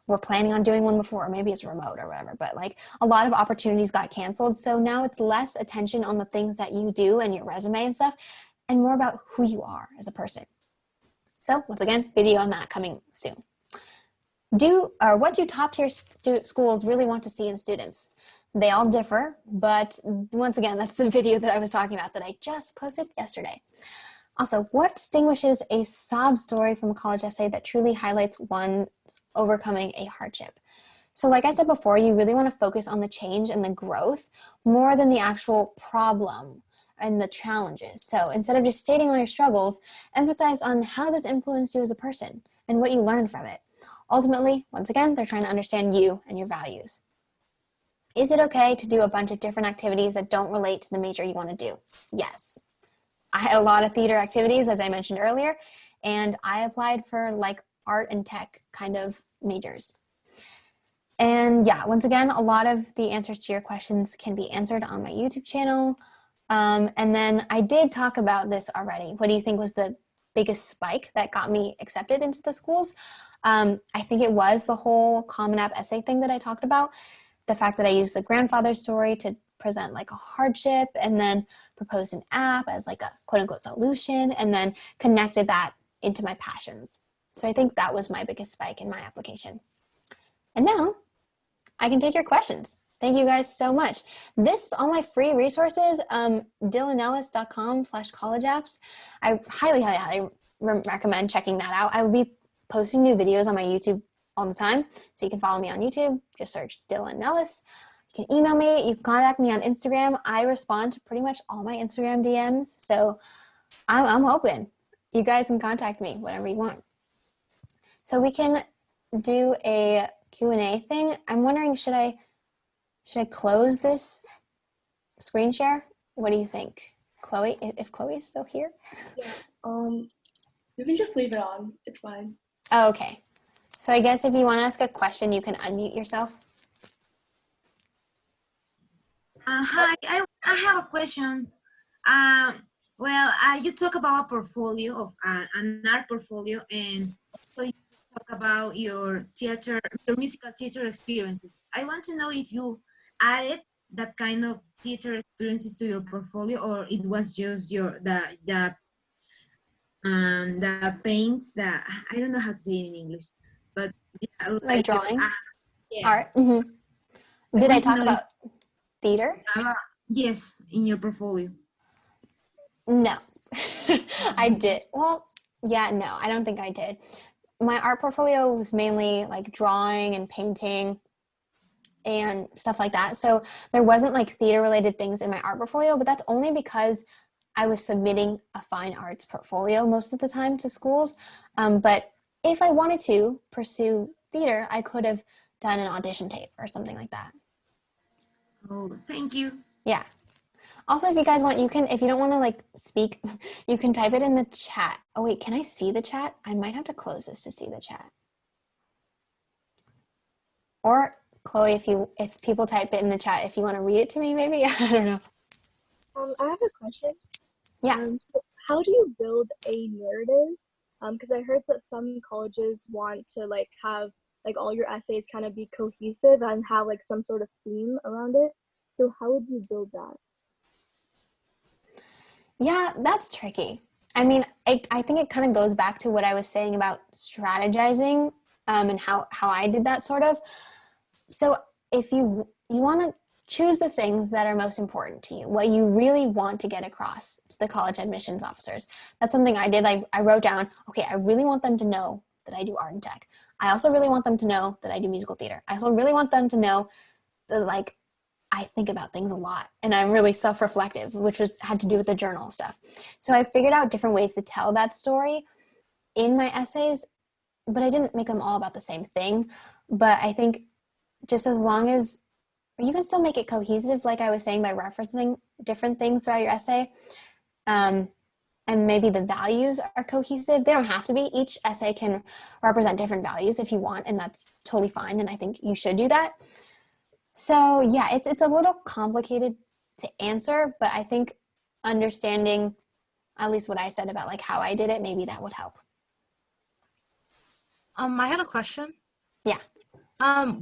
were planning on doing one before, or maybe it's remote or whatever, but a lot of opportunities got canceled. So now it's less attention on the things that you do and your resume and stuff, and more about who you are as a person. So once again, video on that coming soon. What do top tier schools really want to see in students? They all differ, but once again, that's the video that I was talking about that I just posted yesterday. Also, what distinguishes a sob story from a college essay that truly highlights one's overcoming a hardship? So like I said before, you really want to focus on the change and the growth more than the actual problem and the challenges. So instead of just stating all your struggles, emphasize on how this influenced you as a person and what you learned from it. Ultimately, once again, they're trying to understand you and your values. Is it okay to do a bunch of different activities that don't relate to the major you want to do? Yes. I had a lot of theater activities, as I mentioned earlier, and I applied for like art and tech kind of majors. And yeah, once again, a lot of the answers to your questions can be answered on my YouTube channel. And then I did talk about this already. What do you think was the biggest spike that got me accepted into the schools? I think it was the whole Common App essay thing that I talked about. The fact that I used the grandfather story to present like a hardship and then proposed an app as like a quote unquote solution and then connected that into my passions. So I think that was my biggest spike in my application. And now I can take your questions. Thank you guys so much. This is all my free resources, dylanellis.com/collegeapps. I highly recommend checking that out. I will be posting new videos on my YouTube all the time. So you can follow me on YouTube. Just search Dylan Ellis. You can email me. You can contact me on Instagram. I respond to pretty much all my Instagram DMs. So I'm open. You guys can contact me whenever you want. So we can do a Q&A thing. I'm wondering, should I close this screen share? What do you think? Chloe, if Chloe is still here? Yeah, you can just leave it on. It's fine. Oh, okay. So I guess if you want to ask a question, you can unmute yourself. Hi, I have a question. You talk about a portfolio of an art portfolio, and also you talk about your musical theater experiences. I want to know if you added that kind of theater experiences to your portfolio, or it was just the paints that I don't know how to say it in English, but like drawing, yeah. art. Mm-hmm. Did I talk about theater? Yes, in your portfolio. No, I did. Well, yeah, no, I don't think I did. My art portfolio was mainly like drawing and painting and stuff like that. So there wasn't like theater related things in my art portfolio, but that's only because I was submitting a fine arts portfolio most of the time to schools. But if I wanted to pursue theater, I could have done an audition tape or something like that. Oh, thank you. Yeah. Also, if you guys want, you can, if you don't want to like speak, you can type it in the chat. Oh wait, can I see the chat? I might have to close this to see the chat. Or Chloe, if people type it in the chat, if you want to read it to me, maybe. I don't know. I have a question. Yeah. So how do you build a narrative? Because I heard that some colleges want to like have like all your essays kind of be cohesive and have like some sort of theme around it. So how would you build that? Yeah, that's tricky. I mean, I think it kind of goes back to what I was saying about strategizing and how I did that sort of. So if you want to choose the things that are most important to you, what you really want to get across to the college admissions officers. That's something I did. I wrote down, okay, I really want them to know that I do art and tech. I also really want them to know that I do musical theater. I also really want them to know that like I think about things a lot and I'm really self-reflective, which had to do with the journal stuff. So I figured out different ways to tell that story in my essays, but I didn't make them all about the same thing. But I think just as long as you can still make it cohesive, like I was saying, by referencing different things throughout your essay, and maybe the values are cohesive. They don't have to be. Each essay can represent different values if you want, and that's totally fine, and I think you should do that. So yeah, it's a little complicated to answer, but I think understanding at least what I said about like how I did it, maybe that would help. I had a question. Yeah.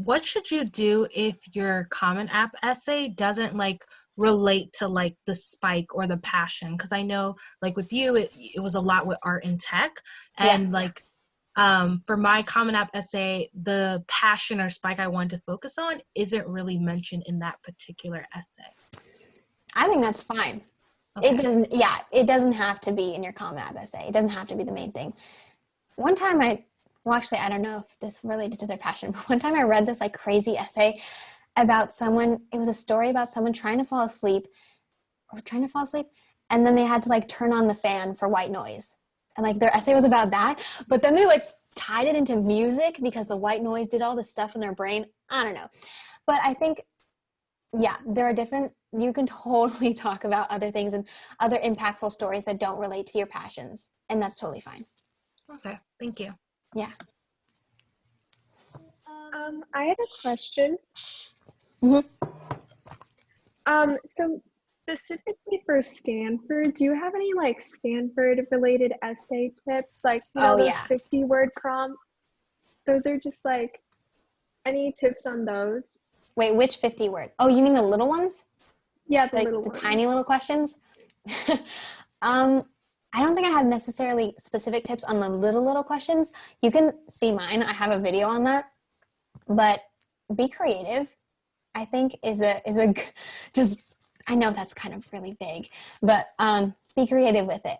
What should you do if your Common App essay doesn't like relate to like the spike or the passion? Because I know like with you, it was a lot with art and tech, and like for my Common App essay, the passion or spike I wanted to focus on isn't really mentioned in that particular essay. I think that's fine. It doesn't, yeah, it doesn't have to be in your Common App essay. It doesn't have to be the main thing. One time well, actually, I don't know if this related to their passion, but one time I read this like crazy essay about someone, it was a story about someone trying to fall asleep, and then they had to like turn on the fan for white noise. And like their essay was about that, but then they like tied it into music because the white noise did all this stuff in their brain. I don't know. But I think, yeah, there are you can totally talk about other things and other impactful stories that don't relate to your passions. And that's totally fine. Okay, thank you. Yeah. I had a question. So specifically for Stanford, do you have any like Stanford related essay tips? Like, those 50-word prompts? Those are just like, any tips on those? Wait, which 50 word? Oh, you mean the little ones? Yeah, the like little the ones. tiny little questions? I don't think I have necessarily specific tips on the little questions. You can see mine. I have a video on that. But be creative, I think, is a just, I know that's kind of really vague, but be creative with it.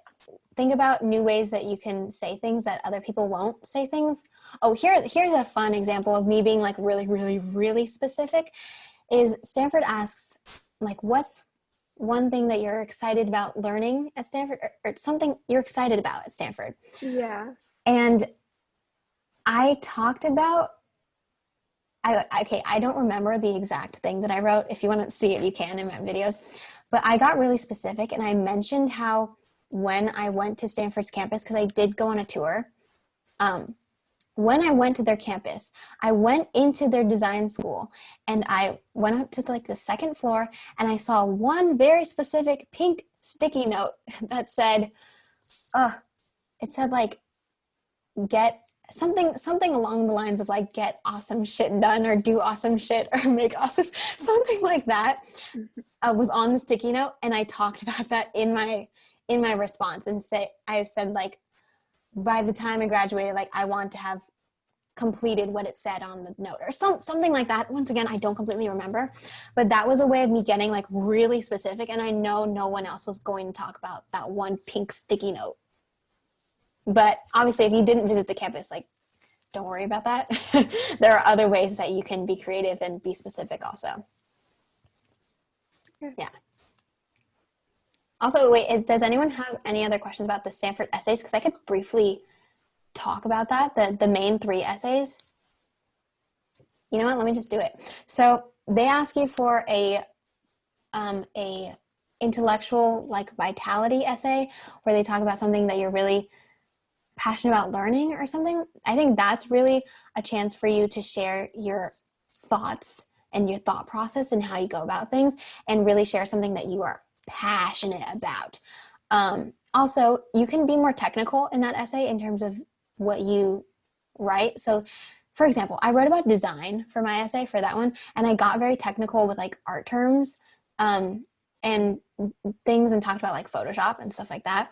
Think about new ways that you can say things that other people won't say things. Oh, here's a fun example of me being like really, really, really specific. Is Stanford asks, like, what's one thing that you're excited about learning at Stanford, or something you're excited about at Stanford? Yeah. And I talked about, I don't remember the exact thing that I wrote. If you want to see it, you can in my videos. But I got really specific, and I mentioned how when I went to Stanford's campus, because I did go on a tour, when I went to their campus, I went into their design school, and I went up to like the second floor, and I saw one very specific pink sticky note that said, it said like, get something along the lines of like, get awesome shit done, or do awesome shit, or make awesome, something like that, was on the sticky note. And I talked about that in my response, and I said like, by the time I graduated, like, I want to have completed what it said on the note, or something like that. Once again, I don't completely remember, but that was a way of me getting like really specific. And I know no one else was going to talk about that one pink sticky note. But obviously, if you didn't visit the campus, like, don't worry about that. There are other ways that you can be creative and be specific also. Yeah. Also, wait, does anyone have any other questions about the Stanford essays? Because I could briefly talk about that, the main 3 essays. You know what? Let me just do it. So they ask you for a intellectual like vitality essay, where they talk about something that you're really passionate about learning or something. I think that's really a chance for you to share your thoughts and your thought process and how you go about things, and really share something that you are passionate about. Also, you can be more technical in that essay in terms of what you write. So for example, I wrote about design for my essay for that one, and I got very technical with like art terms and things, and talked about like Photoshop and stuff like that.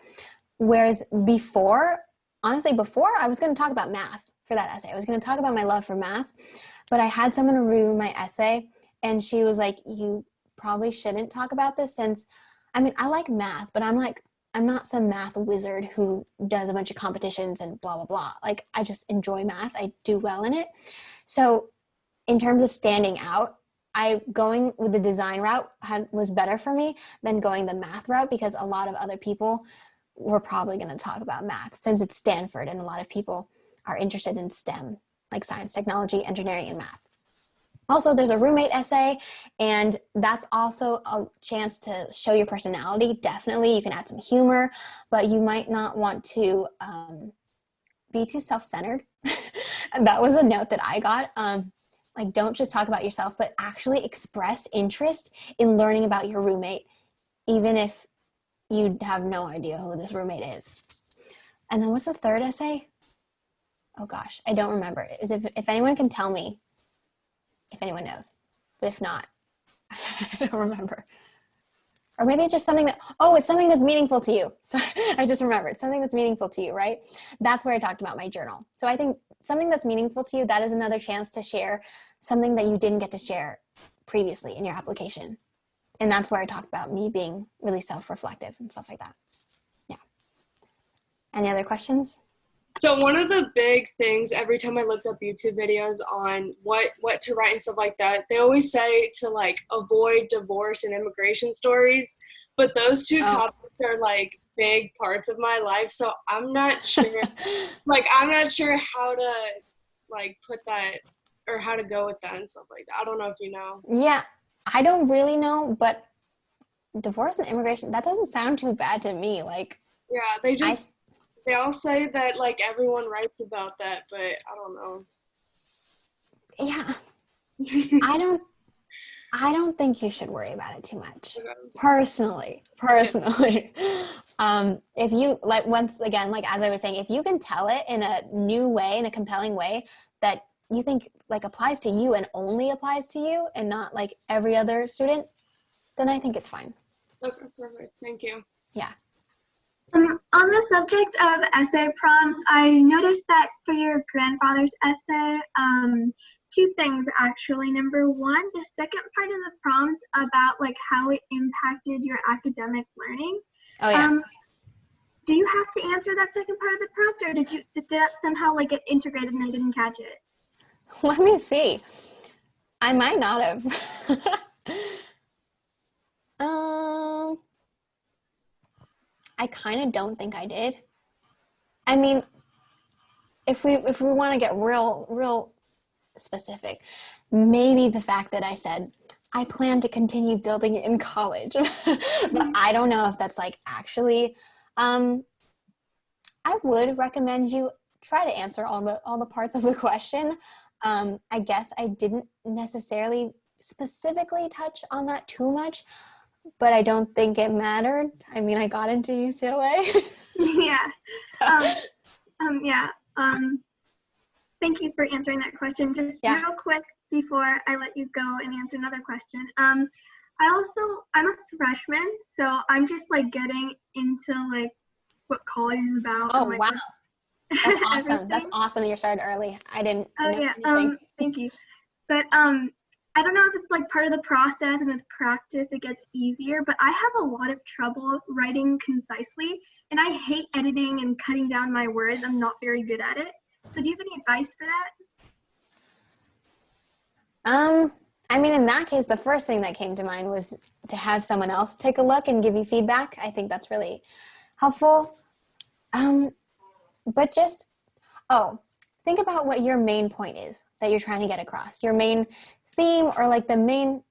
Whereas before I was going to talk about math for that essay. I was going to talk about my love for math, but I had someone review my essay, and she was like, you probably shouldn't talk about this, since, I mean, I like math, but I'm not some math wizard who does a bunch of competitions and blah, blah, blah. Like, I just enjoy math. I do well in it. So in terms of standing out, going with the design route was better for me than going the math route, because a lot of other people were probably going to talk about math, since it's Stanford and a lot of people are interested in STEM, like science, technology, engineering, and math. Also, there's a roommate essay, and that's also a chance to show your personality. Definitely, you can add some humor, but you might not want to be too self-centered. That was a note that I got. Like, don't just talk about yourself, but actually express interest in learning about your roommate, even if you have no idea who this roommate is. And then what's the third essay? Oh gosh, I don't remember. If anyone can tell me, if anyone knows, but if not, I don't remember. Or maybe it's just something it's something that's meaningful to you. So I just remembered, something that's meaningful to you, right? That's where I talked about my journal. So I think something that's meaningful to you, that is another chance to share something that you didn't get to share previously in your application. And that's where I talked about me being really self-reflective and stuff like that. Yeah. Any other questions? So one of the big things, every time I looked up YouTube videos on what to write and stuff like that, they always say to like avoid divorce and immigration stories. But those two topics are like big parts of my life. So I'm not sure, I'm not sure how to like put that or how to go with that and stuff like that. I don't know if you know. Yeah, I don't really know, but divorce and immigration, that doesn't sound too bad to me. Like, yeah, they all say that like everyone writes about that, but I don't know. Yeah, I don't think you should worry about it too much. Personally. If you like, once again, like as I was saying, if you can tell it in a new way, in a compelling way that you think like applies to you and only applies to you and not like every other student, then I think it's fine. Okay, perfect. Thank you. Yeah. On the subject of essay prompts, I noticed that for your grandfather's essay, two things actually. Number one, the second part of the prompt about like how it impacted your academic learning. Oh yeah. Do you have to answer that second part of the prompt, or did that somehow like get integrated and I didn't catch it? Let me see. I might not have. I kind of don't think I did. I mean, if we want to get real specific, maybe the fact that I said I plan to continue building it in college, but I don't know if that's like actually. I would recommend you try to answer all the parts of the question. I guess I didn't necessarily specifically touch on that too much, but I don't think it mattered. I mean, I got into UCLA. Yeah. Thank you for answering that question. Just real quick before I let you go and answer another question. I'm a freshman, so I'm just like getting into like what college is about. Oh, and, like, wow. That's awesome. everything. That's awesome that you started early. I didn't know yeah. anything. Thank you. But I don't know if it's like part of the process and with practice it gets easier, but I have a lot of trouble writing concisely and I hate editing and cutting down my words. I'm not very good at it. So do you have any advice for that? I mean, in that case, the first thing that came to mind was to have someone else take a look and give you feedback. I think that's really helpful. But just, think about what your main point is that you're trying to get across. Your main theme or like the main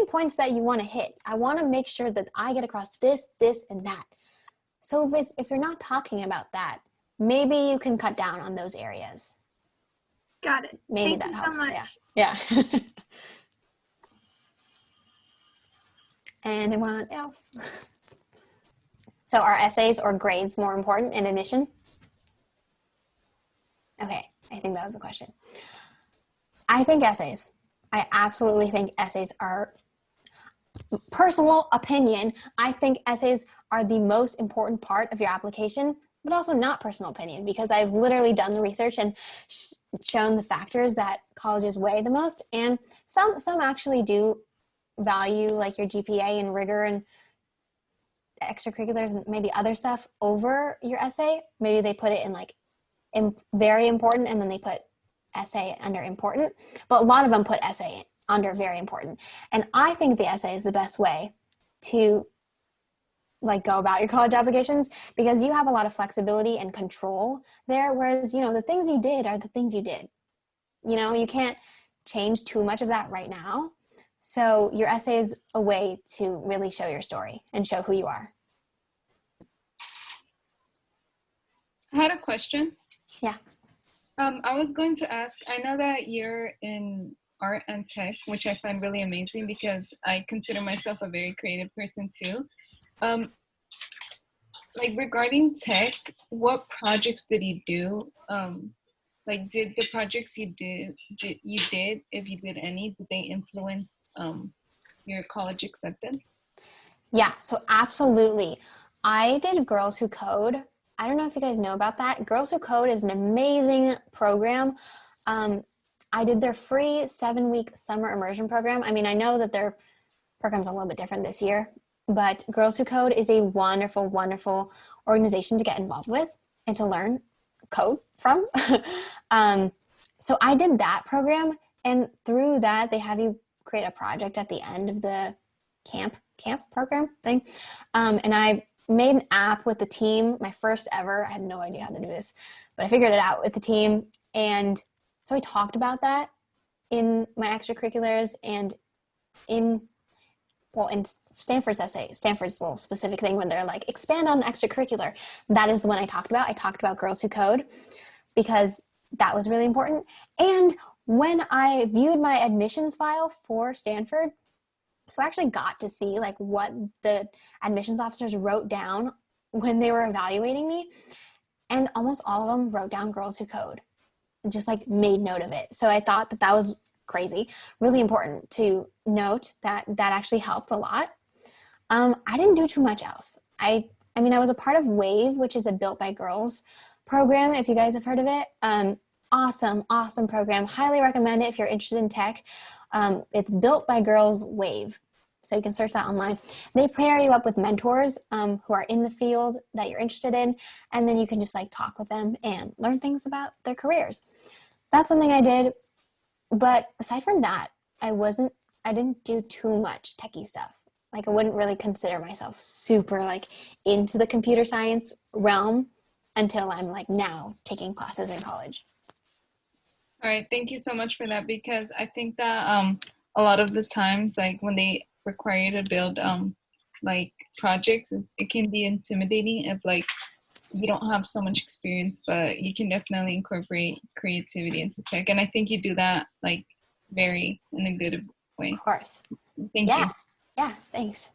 points that you want to hit. I want to make sure that I get across this, and that. So if you're not talking about that, maybe you can cut down on those areas. Got it. Maybe Thank that you helps. so much. Yeah. Anyone else? So are essays or grades more important in admission? Okay, I think that was the question. I think essays. I absolutely think essays are, personal opinion, I think essays are the most important part of your application, but also not personal opinion because I've literally done the research and shown the factors that colleges weigh the most. And some actually do value like your GPA and rigor and extracurriculars and maybe other stuff over your essay. Maybe they put it in like very important and then they put essay under important, but a lot of them put essay under very important. And I think the essay is the best way to like go about your college applications because you have a lot of flexibility and control there. Whereas, the things you did are the things you did. You can't change too much of that right now. So your essay is a way to really show your story and show who you are. I had a question. Yeah. I was going to ask, I know that you're in art and tech, which I find really amazing because I consider myself a very creative person too. Like regarding tech, what projects did you do? Like did the projects you did, if you did any, did they influence your college acceptance? Yeah, so absolutely. I did Girls Who Code. I don't know if you guys know about that. Girls Who Code is an amazing program. I did their free 7-week summer immersion program. I mean, I know that they're program's a little bit different this year, but Girls Who Code is a wonderful, wonderful organization to get involved with and to learn code from. So I did that program, and through that, they have you create a project at the end of the camp program thing. And I made an app with the team, my first ever. I had no idea how to do this, but I figured it out with the team. And so I talked about that in my extracurriculars and in Stanford's essay, Stanford's little specific thing when they're like, expand on extracurricular. That is the one I talked about. I talked about Girls Who Code because that was really important. And when I viewed my admissions file for Stanford, so I actually got to see like what the admissions officers wrote down when they were evaluating me. And almost all of them wrote down Girls Who Code, just like made note of it. So I thought that that was crazy, really important to note that that actually helped a lot. I didn't do too much else. I mean, I was a part of WAVE, which is a Built by Girls program, if you guys have heard of it. Awesome program. Highly recommend it if you're interested in tech. It's Built by Girls WAVE. So you can search that online. They pair you up with mentors who are in the field that you're interested in, and then you can just like talk with them and learn things about their careers. That's something I did. But aside from that, I didn't do too much techie stuff. Like I wouldn't really consider myself super like into the computer science realm until I'm like now taking classes in college. All right, thank you so much for that, because I think that a lot of the times, like when they require you to build like projects, it can be intimidating if like you don't have so much experience, but you can definitely incorporate creativity into tech. And I think you do that like very in a good way. Of course. Thank you. Yeah, thanks.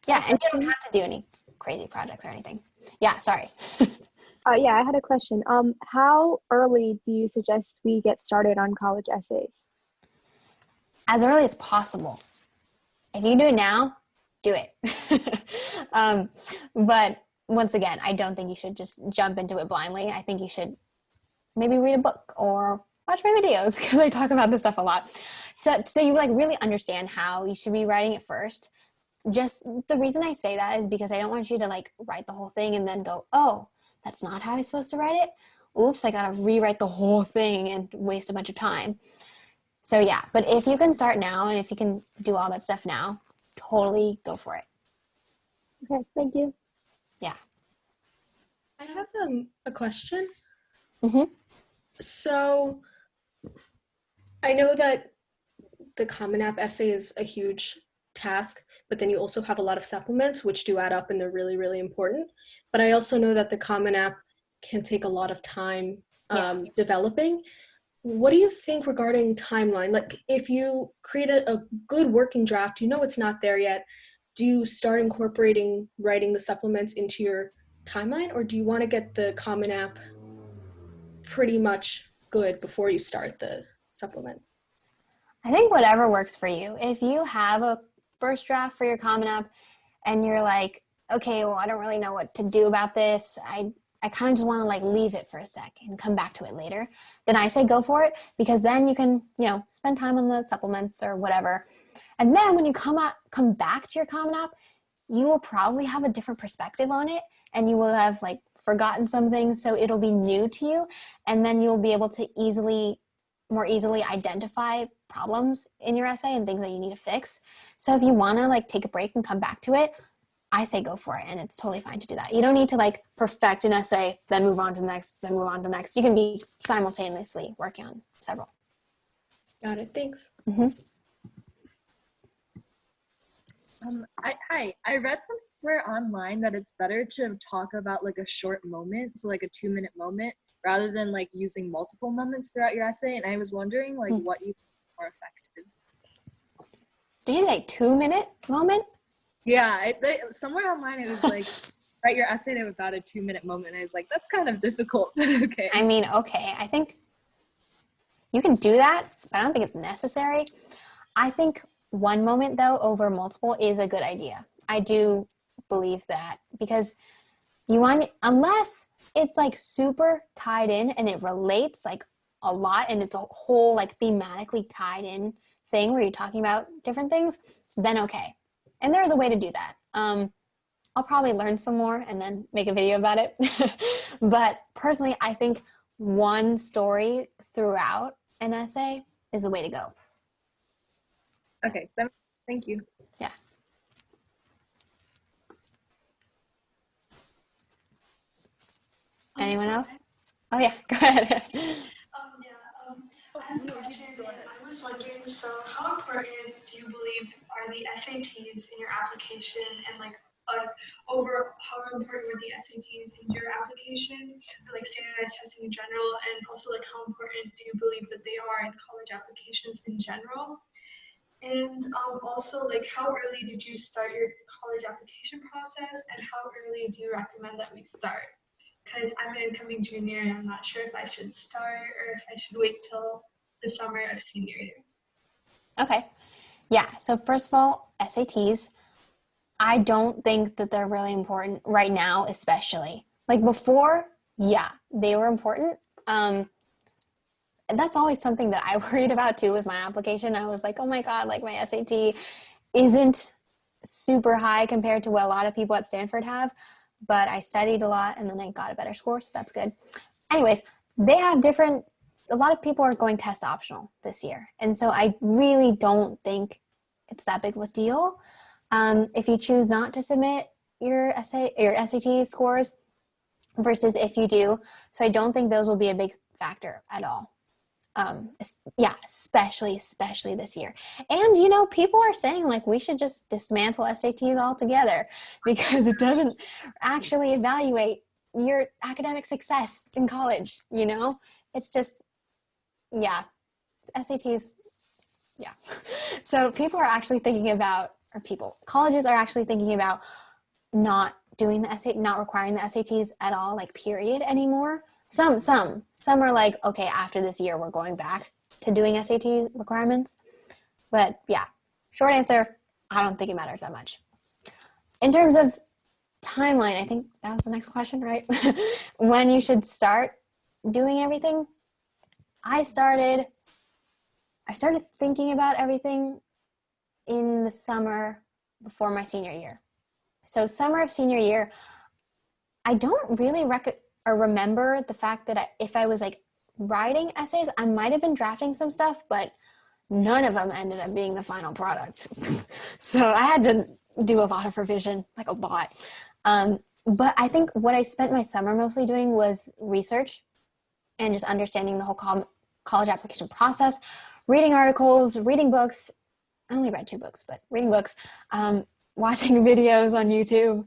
Yeah, and you don't have to do any crazy projects or anything. Yeah, sorry. Yeah, I had a question. How early do you suggest we get started on college essays? As early as possible. If you can do it now, do it. But once again, I don't think you should just jump into it blindly. I think you should maybe read a book or watch my videos because I talk about this stuff a lot. So you like really understand how you should be writing it first. Just the reason I say that is because I don't want you to like write the whole thing and then go, oh, that's not how I'm supposed to write it. Oops, I gotta rewrite the whole thing and waste a bunch of time. So yeah, but if you can start now and if you can do all that stuff now, totally go for it. Okay, thank you. Yeah. I have a question. Mm-hmm. So I know that the Common App essay is a huge task, but then you also have a lot of supplements which do add up and they're really, really important. But I also know that the Common App can take a lot of time developing. What do you think regarding timeline? Like if you create a good working draft, you know it's not there yet, do you start incorporating writing the supplements into your timeline, or do you want to get the Common App pretty much good before you start the supplements? I think whatever works for you. If you have a first draft for your Common App and you're like, okay, well, I don't really know what to do about this. I kind of just want to like leave it for a sec and come back to it later. Then I say go for it, because then you can, spend time on the supplements or whatever. And then when you come back to your Common App, you will probably have a different perspective on it, and you will have like forgotten some things, so it'll be new to you, and then you'll be able to more easily identify problems in your essay and things that you need to fix. So if you want to like take a break and come back to it, I say go for it, and it's totally fine to do that. You don't need to like perfect an essay, then move on to the next, then move on to the next. You can be simultaneously working on several. Got it. Thanks. Mm-hmm. I read somewhere online that it's better to talk about like a short moment, so like a 2-minute moment, rather than like using multiple moments throughout your essay. And I was wondering like what you think is more effective. Did you say 2-minute moment? Yeah, somewhere online it was like write your essay to about a 2-minute moment. And I was like, that's kind of difficult. Okay. I mean, okay, I think you can do that, but I don't think it's necessary. I think 1 moment though over multiple is a good idea. I do believe that, because unless it's like super tied in and it relates like a lot and it's a whole like thematically tied in thing where you're talking about different things, then okay. And there's a way to do that. I'll probably learn some more and then make a video about it. But personally, I think one story throughout an essay is the way to go. Okay, thank you. Yeah. Anyone else? Oh yeah, go ahead. I have a question. I was wondering, so how important do you believe are the SATs in your application, and like over how important were the SATs in your application, or like standardized testing in general, and also like how important do you believe that they are in college applications in general? And also, like, how early did you start your college application process, and how early do you recommend that we start? Because I'm an incoming junior and I'm not sure if I should start or if I should wait till the summer of senior year. Okay. Yeah. So first of all, SATs, I don't think that they're really important right now, especially. Like before, yeah, they were important. And that's always something that I worried about too with my application. I was like, oh my God, like my SAT isn't super high compared to what a lot of people at Stanford have. But I studied a lot and then I got a better score, so that's good. Anyways, they have a lot of people are going test optional this year. And so I really don't think it's that big of a deal. If you choose not to submit your SAT scores versus if you do. So I don't think those will be a big factor at all. Yeah, especially this year. And, you know, people are saying like we should just dismantle SATs altogether because it doesn't actually evaluate your academic success in college, you know? It's just, yeah, SATs, yeah. So people are actually thinking about, colleges are actually thinking about not doing the SAT, not requiring the SATs at all, like period anymore. Some are like, okay, after this year, we're going back to doing SAT requirements. But yeah, short answer, I don't think it matters that much. In terms of timeline, I think that was the next question, right? When you should start doing everything. I started thinking about everything in the summer before my senior year. So summer of senior year, I don't really remember the fact that if I was like writing essays, I might have been drafting some stuff, but none of them ended up being the final product. So I had to do a lot of revision, like a lot. But I think what I spent my summer mostly doing was research and just understanding the whole college application process, reading articles, reading books. I only read 2 books, but reading books, watching videos on YouTube,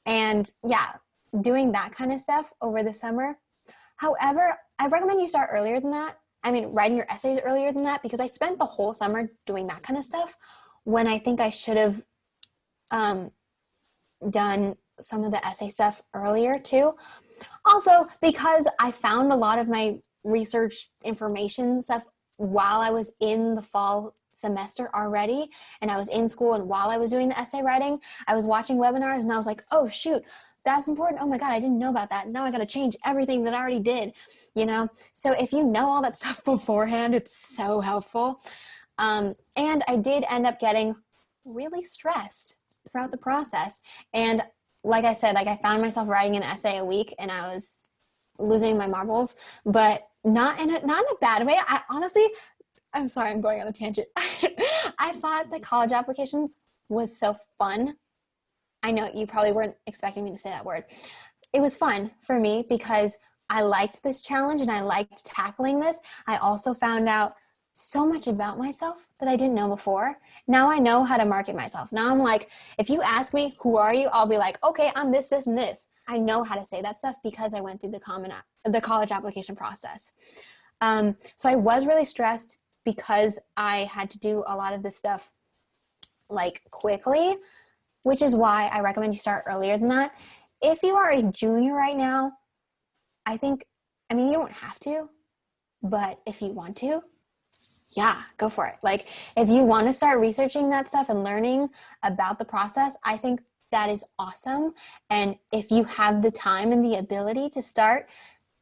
and yeah, doing that kind of stuff over the summer. However, I recommend you start earlier than that. I mean, writing your essays earlier than that, because I spent the whole summer doing that kind of stuff when I think I should have done some of the essay stuff earlier too. Also, because I found a lot of my research information stuff while I was in the fall semester already, and I was in school, and while I was doing the essay writing, I was watching webinars, and I was like, oh shoot, that's important. Oh my God, I didn't know about that. Now I got to change everything that I already did, you know? So if you know all that stuff beforehand, it's so helpful. And I did end up getting really stressed throughout the process. And like I said, like I found myself writing an essay a week and I was losing my marbles, but not in a bad way. I'm sorry, I'm going on a tangent. I thought that college applications was so fun. I know you probably weren't expecting me to say that word. It was fun for me because I liked this challenge and I liked tackling this. I also found out so much about myself that I didn't know before. Now I know how to market myself. Now I'm like, if you ask me, who are you? I'll be like, okay, I'm this, this, and this. I know how to say that stuff because I went through the college application process. So I was really stressed because I had to do a lot of this stuff like quickly, which is why I recommend you start earlier than that. If you are a junior right now, you don't have to, but if you want to, yeah, go for it. Like if you want to start researching that stuff and learning about the process, I think that is awesome. And if you have the time and the ability to start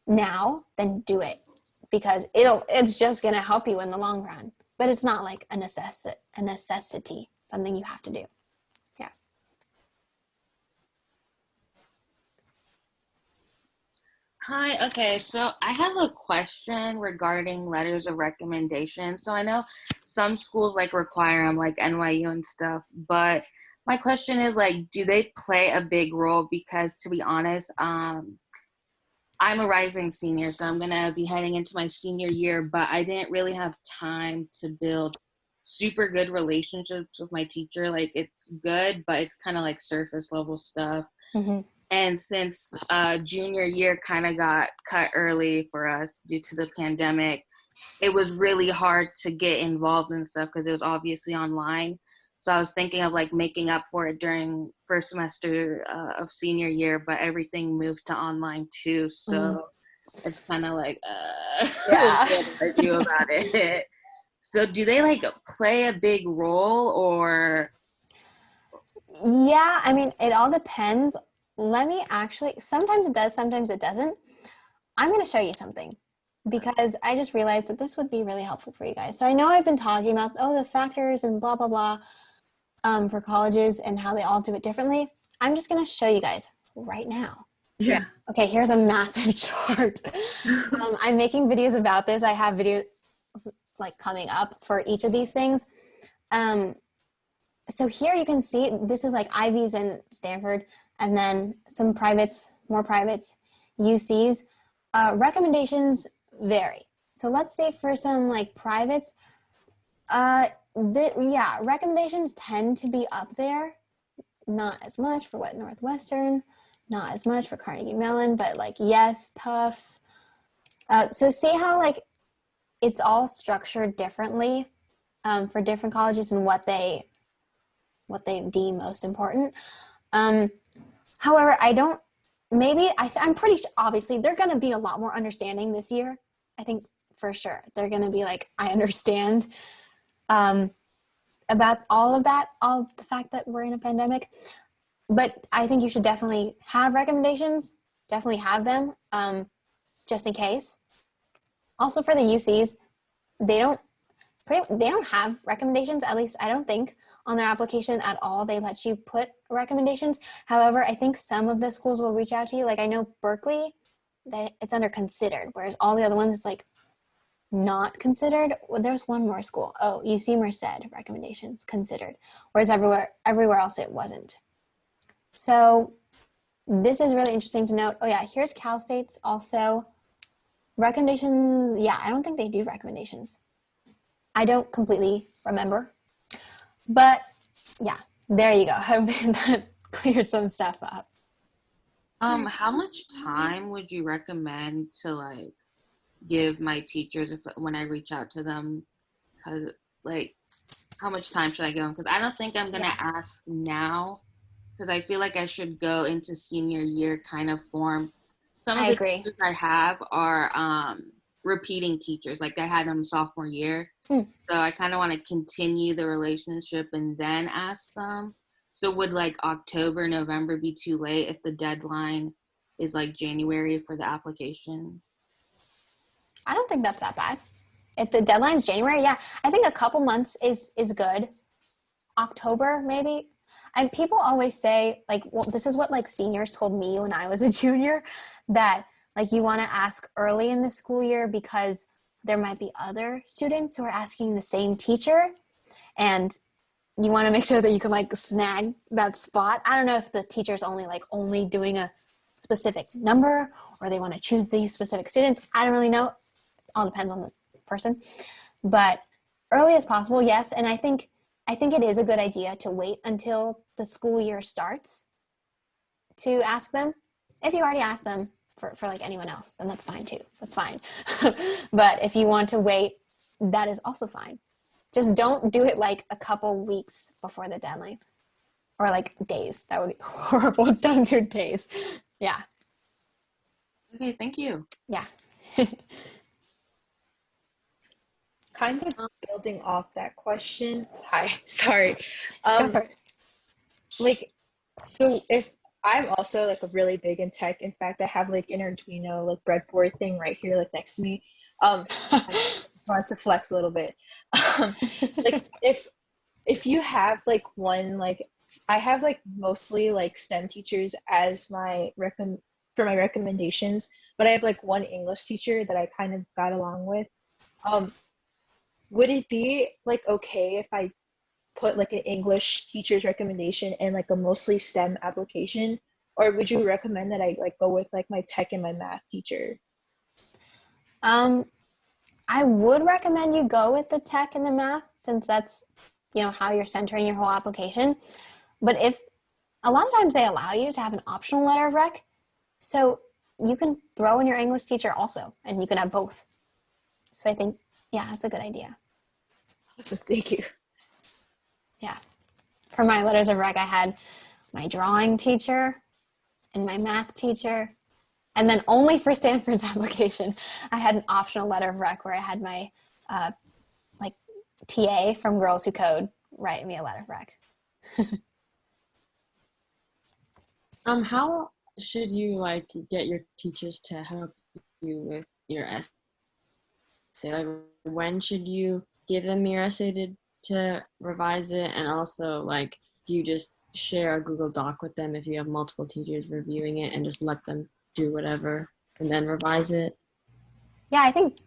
now, then do it, because it's just going to help you in the long run. but it's not like a necessity, something you have to do. Yeah. Hi, okay, so I have a question regarding letters of recommendation. So I know some schools like require them, like NYU and stuff, but my question is like, do they play a big role? Because to be honest, I'm a rising senior, so I'm gonna be heading into my senior year, but I didn't really have time to build super good relationships with my teacher. Like it's good, but it's kind of like surface level stuff. Mm-hmm. And since junior year kind of got cut early for us due to the pandemic, it was really hard to get involved in stuff because it was obviously online. So I was thinking of like making up for it during first semester of senior year, but everything moved to online too. So it's kind of like, Yeah. what do I do about it? So do they like play a big role or? Yeah, I mean, it all depends. Let me actually, sometimes it does, sometimes it doesn't. I'm going to show you something because I just realized that this would be really helpful for you guys. So I know I've been talking about, the factors and blah, blah, blah for colleges and how they all do it differently. I'm just going to show you guys right now. Yeah. Okay, here's a massive chart. I'm making videos about this. I have videos like coming up for each of these things. So here you can see, this is like Ivies in Stanford, and then some privates, more privates, UCs. Recommendations vary. So let's say for some like privates, recommendations tend to be up there. Not as much for Northwestern, not as much for Carnegie Mellon, but like yes, Tufts. So see how like it's all structured differently for different colleges and what they deem most important. However, I'm pretty sure, obviously, they're going to be a lot more understanding this year. I think for sure. They're going to be like, I understand about all of that, all the fact that we're in a pandemic. But I think you should definitely have recommendations, definitely have them, just in case. Also for the UCs, they don't have recommendations, at least I don't think, on their application at all. They let you put recommendations. However, I think some of the schools will reach out to you. Like I know Berkeley, it's under considered, whereas all the other ones, it's like not considered. Well, there's one more school. Oh, UC Merced, recommendations considered, whereas everywhere else it wasn't. So this is really interesting to note. Oh yeah, here's Cal State's also. Recommendations, yeah, I don't think they do recommendations. I don't completely remember. But yeah, there you go. Hoping that cleared some stuff up. How much time would you recommend to like give my teachers when I reach out to them? Because like, how much time should I give them? Because I don't think I'm gonna ask now. Because I feel like I should go into senior year kind of form. Some of the teachers I have are repeating teachers. Like I had them sophomore year. So I kind of want to continue the relationship and then ask them. So would like October, November be too late if the deadline is like January for the application? I don't think that's that bad. If the deadline's January, yeah, I think a couple months is good. October, maybe. And people always say, like, well, this is what like seniors told me when I was a junior, that like you want to ask early in the school year because there might be other students who are asking the same teacher, and you want to make sure that you can like snag that spot. I don't know if the teacher's only doing a specific number or they want to choose these specific students. I don't really know. It all depends on the person. But early as possible, yes. And I think it is a good idea to wait until the school year starts to ask them. If you already asked them for like anyone else, then that's fine too. That's fine. But if you want to wait, that is also fine. Just don't do it like a couple weeks before the deadline or like days. That would be horrible. Don't do days. Yeah. Okay, thank you. Yeah. Kind of building off that question. Hi, sorry. Go for it. Like, so if I'm also like a really big in tech. In fact, I have like an Arduino like breadboard thing right here, like next to me. I want to flex a little bit. Like if you have like one, like I have like mostly like STEM teachers as my for my recommendations, but I have like one English teacher that I kind of got along with. Um, would it be like okay if I put like an English teacher's recommendation and like a mostly STEM application? Or would you recommend that I like go with like my tech and my math teacher? I would recommend you go with the tech and the math since that's, how you're centering your whole application. But if a lot of times they allow you to have an optional letter of rec, so you can throw in your English teacher also, and you can have both. So I think, yeah, that's a good idea. Awesome, thank you. Yeah. For my letters of rec, I had my drawing teacher and my math teacher. And then only for Stanford's application, I had an optional letter of rec where I had my TA from Girls Who Code write me a letter of rec. How should you like get your teachers to help you with your essay? Like, when should you give them your essay to revise it? And also, like, do you just share a Google Doc with them if you have multiple teachers reviewing it and just let them do whatever and then revise it? Yeah, I think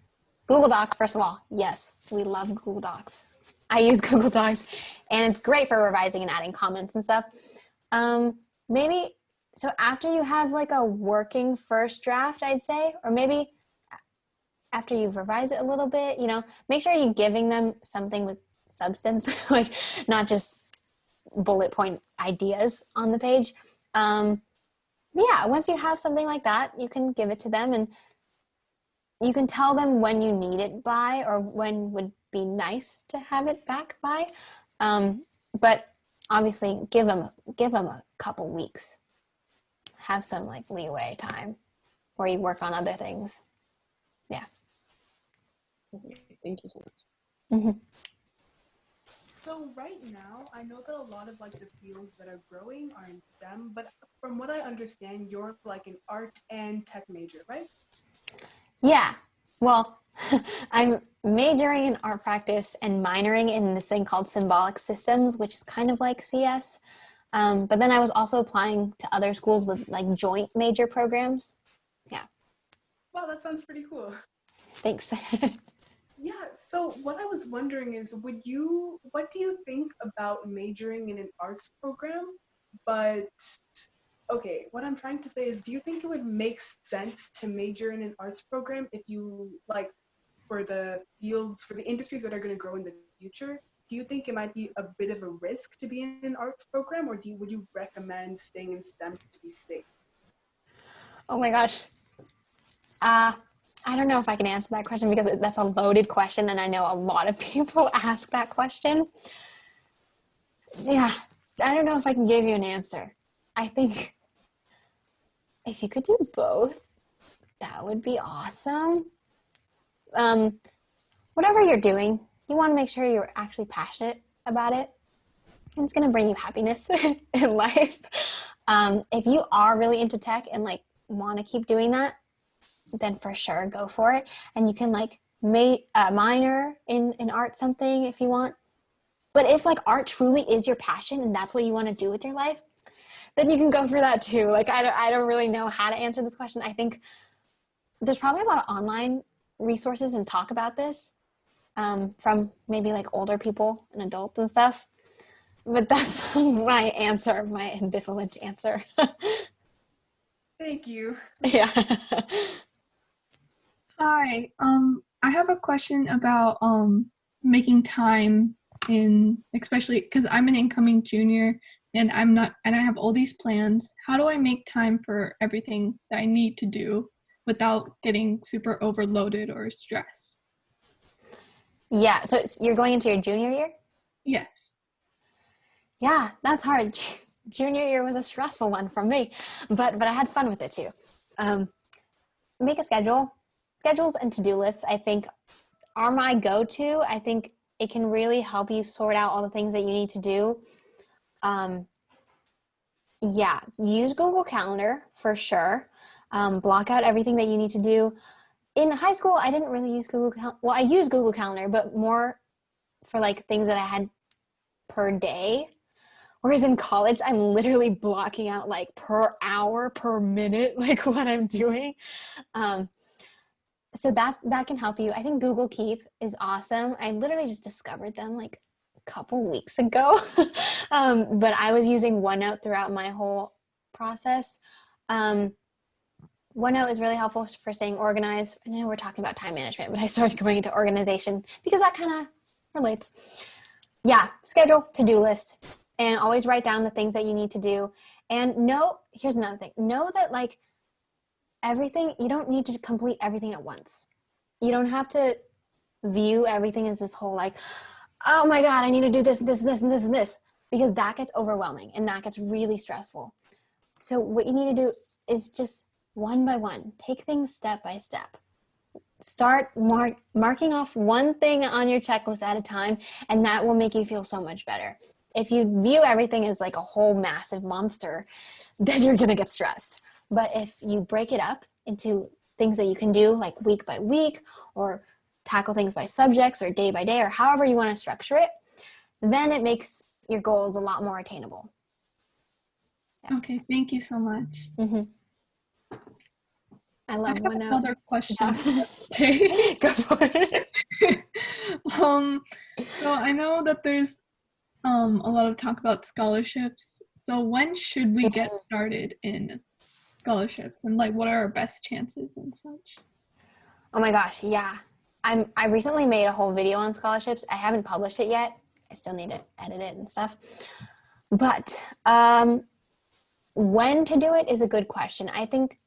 Google Docs, first of all, yes, we love Google Docs. I use Google Docs, and it's great for revising and adding comments and stuff. Maybe, so after you have like a working first draft, I'd say, or maybe after you've revised it a little bit, make sure you're giving them something with substance, like not just bullet point ideas on the page. Yeah, once you have something like that, you can give it to them and you can tell them when you need it by or when would be nice to have it back by. But obviously give them a couple weeks. Have some like leeway time where you work on other things. Yeah. Okay, thank you so much. Mm-hmm. So right now, I know that a lot of like the fields that are growing are in STEM, but from what I understand, you're like an art and tech major, right? Yeah. Well, I'm majoring in art practice and minoring in this thing called symbolic systems, which is kind of like CS. But then I was also applying to other schools with like joint major programs. Yeah. Wow, that sounds pretty cool. Thanks. Yeah, so what I was wondering is, what do you think about majoring in an arts program? But, okay, what I'm trying to say is, do you think it would make sense to major in an arts program if you, like, for the fields, for the industries that are going to grow in the future, do you think it might be a bit of a risk to be in an arts program, or would you recommend staying in STEM to be safe? Oh my gosh. I don't know if I can answer that question because that's a loaded question and I know a lot of people ask that question. Yeah, I don't know if I can give you an answer. I think if you could do both, that would be awesome. Whatever you're doing, you want to make sure you're actually passionate about it. And it's going to bring you happiness in life. If you are really into tech and like want to keep doing that, then for sure go for it. And you can like minor in art something if you want. But if like art truly is your passion and that's what you want to do with your life, then you can go for that too. Like I don't really know how to answer this question. I think there's probably a lot of online resources and talk about this from maybe like older people and adults and stuff. But that's my answer, my ambivalent answer. Thank you. Yeah. Hi. I have a question about making time especially because I'm an incoming junior and I have all these plans. How do I make time for everything that I need to do without getting super overloaded or stressed? Yeah, so you're going into your junior year? Yes. Yeah, that's hard. Junior year was a stressful one for me, but I had fun with it too. Make a schedule. Schedules and to-do lists, I think, are my go-to. I think it can really help you sort out all the things that you need to do. Yeah, use Google Calendar for sure. Block out everything that you need to do. In high school, I didn't really use Google Calendar. Well, I used Google Calendar, but more for like things that I had per day. Whereas in college, I'm literally blocking out like per hour, per minute, like what I'm doing. So that can help you. I think Google Keep is awesome. I literally just discovered them like a couple weeks ago. But I was using OneNote throughout my whole process. OneNote is really helpful for staying organized. I know we're talking about time management, but I started going into organization because that kind of relates. Yeah, schedule, to-do list, and always write down the things that you need to do. And here's another thing. Know that like everything, you don't need to complete everything at once. You don't have to view everything as this whole like, oh my God, I need to do this, this, this, and this, and this, because that gets overwhelming and that gets really stressful. So what you need to do is just one by one, take things step by step. Start marking off one thing on your checklist at a time, and that will make you feel so much better. If you view everything as like a whole massive monster, then you're gonna get stressed. But if you break it up into things that you can do like week by week, or tackle things by subjects or day by day, or however you want to structure it, then it makes your goals a lot more attainable. Yeah. Okay, thank you so much. Mm-hmm. I love OneNote. Another question. Yeah. Go for it. So I know that there's a lot of talk about scholarships. So when should we get started in scholarships, and like what are our best chances and such? Oh my gosh, yeah. I recently made a whole video on scholarships. I haven't published it yet. I still need to edit it and stuff. But when to do it is a good question. I think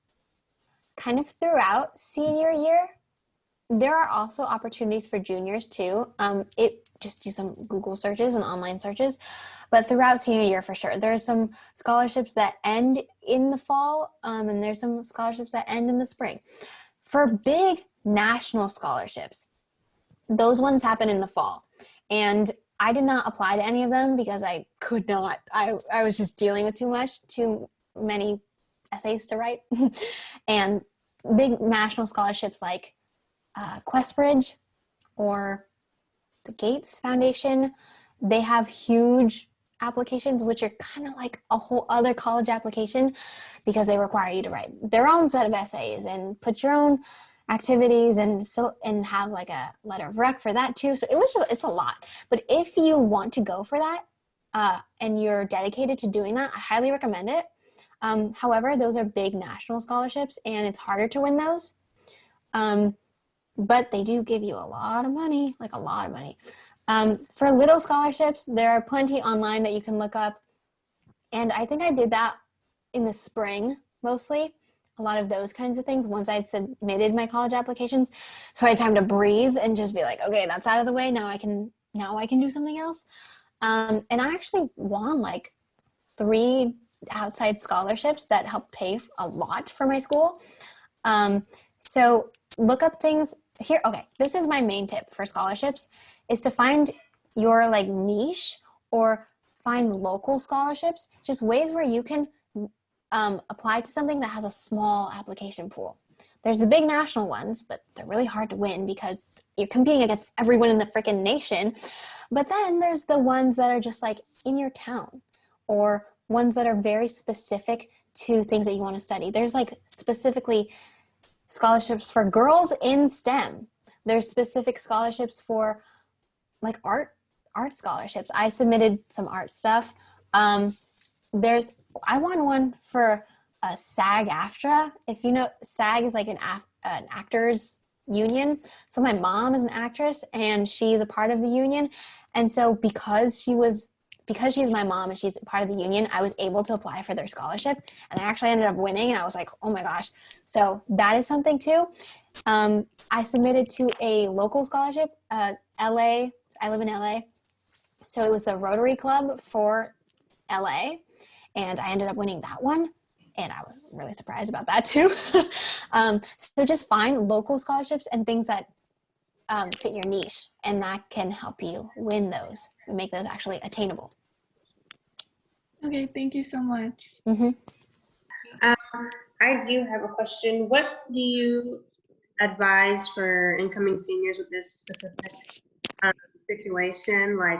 kind of throughout senior year, there are also opportunities for juniors too. Just do some Google searches and online searches. But throughout senior year, for sure, there's some scholarships that end in the fall, and there's some scholarships that end in the spring. For big national scholarships, those ones happen in the fall. And I did not apply to any of them because I could not. I was just dealing with too many essays to write. And big national scholarships like Questbridge or the Gates Foundation, they have huge applications, which are kind of like a whole other college application because they require you to write their own set of essays and put your own activities and and have like a letter of rec for that too. So it's a lot. But if you want to go for that and you're dedicated to doing that, I highly recommend it. However, those are big national scholarships and it's harder to win those. But they do give you a lot of money, like a lot of money. For little scholarships, there are plenty online that you can look up. And I think I did that in the spring, mostly. A lot of those kinds of things once I'd submitted my college applications. So I had time to breathe and just be like, okay, that's out of the way. Now I can do something else. And I actually won like 3 outside scholarships that helped pay a lot for my school. So look up things here. Okay, this is my main tip for scholarships is to find your like niche or find local scholarships, just ways where you can apply to something that has a small application pool. There's the big national ones, but they're really hard to win because you're competing against everyone in the freaking nation. But then there's the ones that are just like in your town or ones that are very specific to things that you want to study. There's like specifically scholarships for girls in STEM. There's specific scholarships for like art scholarships. I submitted some art stuff. I won one for a SAG-AFTRA. If you know, SAG is like an actors union. So my mom is an actress and she's a part of the union. And so because she's my mom and she's part of the union, I was able to apply for their scholarship and I actually ended up winning and I was like, oh my gosh. So that is something too. I submitted to a local scholarship, LA. I live in LA. So it was the Rotary Club for LA and I ended up winning that one. And I was really surprised about that too. So just find local scholarships and things that fit your niche, and that can help you win those and make those actually attainable. Okay, thank you so much. Mm-hmm. I do have a question. What do you advise for incoming seniors with this specific situation? Like,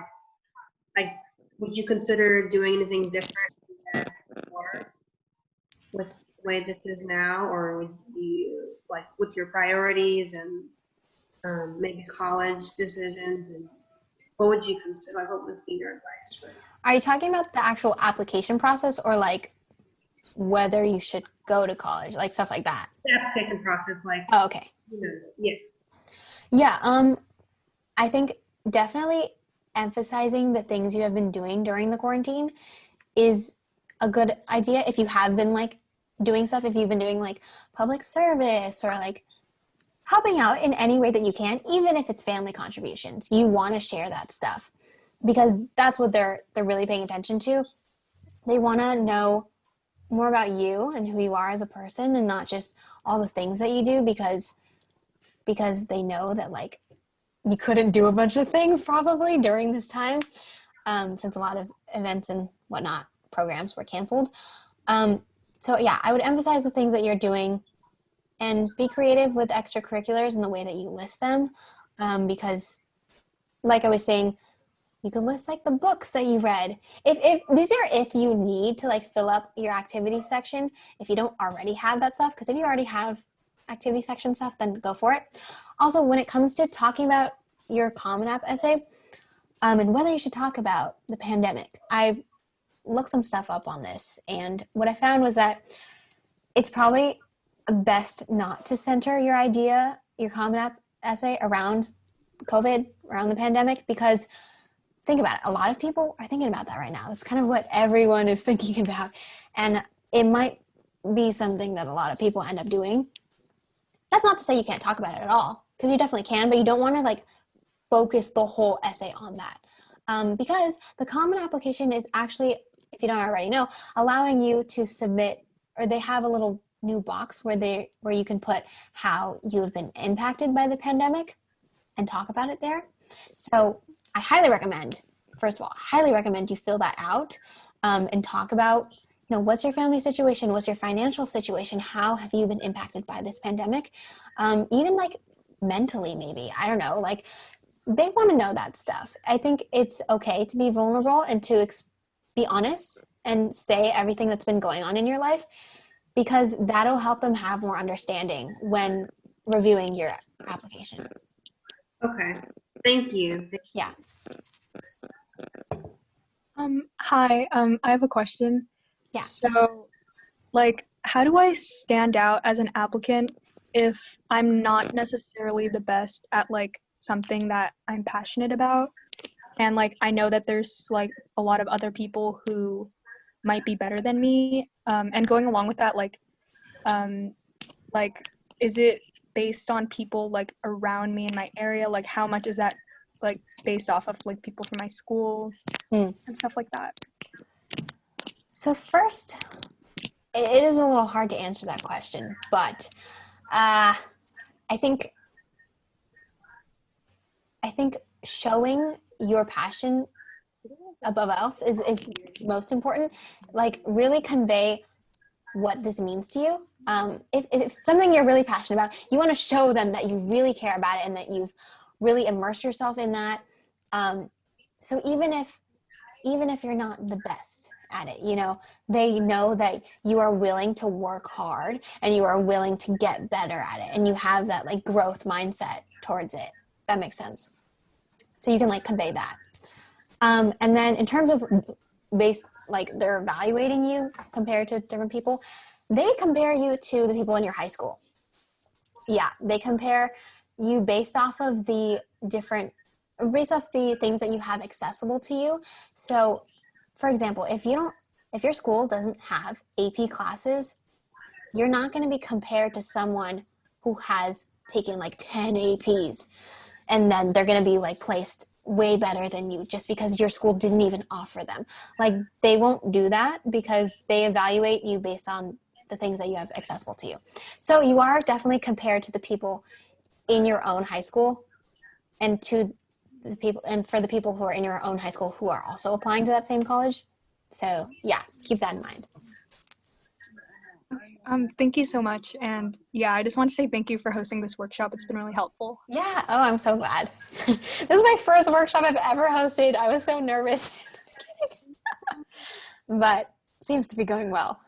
would you consider doing anything different than before with the way this is now, or would you like with your priorities and maybe college decisions, and what would you consider? Like, what would be your advice for that? Are you talking about the actual application process, or like whether you should go to college, like stuff like that? The application process, like. Oh, okay. Yes. Yeah. I think definitely emphasizing the things you have been doing during the quarantine is a good idea. If you have been like doing stuff, if you've been doing like public service or like helping out in any way that you can, even if it's family contributions, you want to share that stuff because that's what they're really paying attention to. They want to know more about you and who you are as a person and not just all the things that you do because they know that like you couldn't do a bunch of things probably during this time since a lot of events and whatnot programs were canceled. So yeah, I would emphasize the things that you're doing and be creative with extracurriculars in the way that you list them because like I was saying, you can list like the books that you read. If you need to like fill up your activity section, if you don't already have that stuff, because if you already have activity section stuff, then go for it. Also, when it comes to talking about your Common App essay and whether you should talk about the pandemic, I looked some stuff up on this, and what I found was that it's probably best not to center your Common App essay around COVID, around the pandemic, because think about it. A lot of people are thinking about that right now. That's kind of what everyone is thinking about. And it might be something that a lot of people end up doing. That's not to say you can't talk about it at all, because you definitely can, but you don't want to like focus the whole essay on that. Because the Common Application is actually, if you don't already know, allowing you to submit, or they have a little new box where you can put how you have been impacted by the pandemic and talk about it there. So I highly recommend, first of all, you fill that out and talk about, what's your family situation? What's your financial situation? How have you been impacted by this pandemic? Even like mentally, maybe, I don't know, like they want to know that stuff. I think it's okay to be vulnerable and to be honest and say everything that's been going on in your life, because that'll help them have more understanding when reviewing your application. Okay. Thank you. Yeah. Hi, I have a question. Yeah. So, like, how do I stand out as an applicant if I'm not necessarily the best at, like, something that I'm passionate about? And, like, I know that there's, like, a lot of other people who might be better than me. And going along with that, like, is it based on people, like, around me in my area? Like, how much is that, like, based off of, like, people from my school and stuff like that? So first, it is a little hard to answer that question, but I think showing your passion above else is most important. Like, really convey what this means to you. If it's something you're really passionate about, you want to show them that you really care about it and that you've really immersed yourself in that. So even if you're not the best at it, they know that you are willing to work hard and you are willing to get better at it, and you have that like growth mindset towards it. That makes sense. So you can like convey that. And then in terms of they're evaluating you compared to different people, they compare you to the people in your high school. Yeah, they compare you based off the things that you have accessible to you. So, for example, if your school doesn't have AP classes, you're not going to be compared to someone who has taken like 10 APs, and then they're going to be like placed way better than you just because your school didn't even offer them. Like, they won't do that because they evaluate you based on the things that you have accessible to you. So you are definitely compared to the people in your own high school, and to the people, and for the people who are in your own high school who are also applying to that same college. So yeah, keep that in mind. Thank you so much. And yeah, I just want to say thank you for hosting this workshop. It's been really helpful. Yeah. Oh, I'm so glad. This is my first workshop I've ever hosted. I was so nervous. But seems to be going well.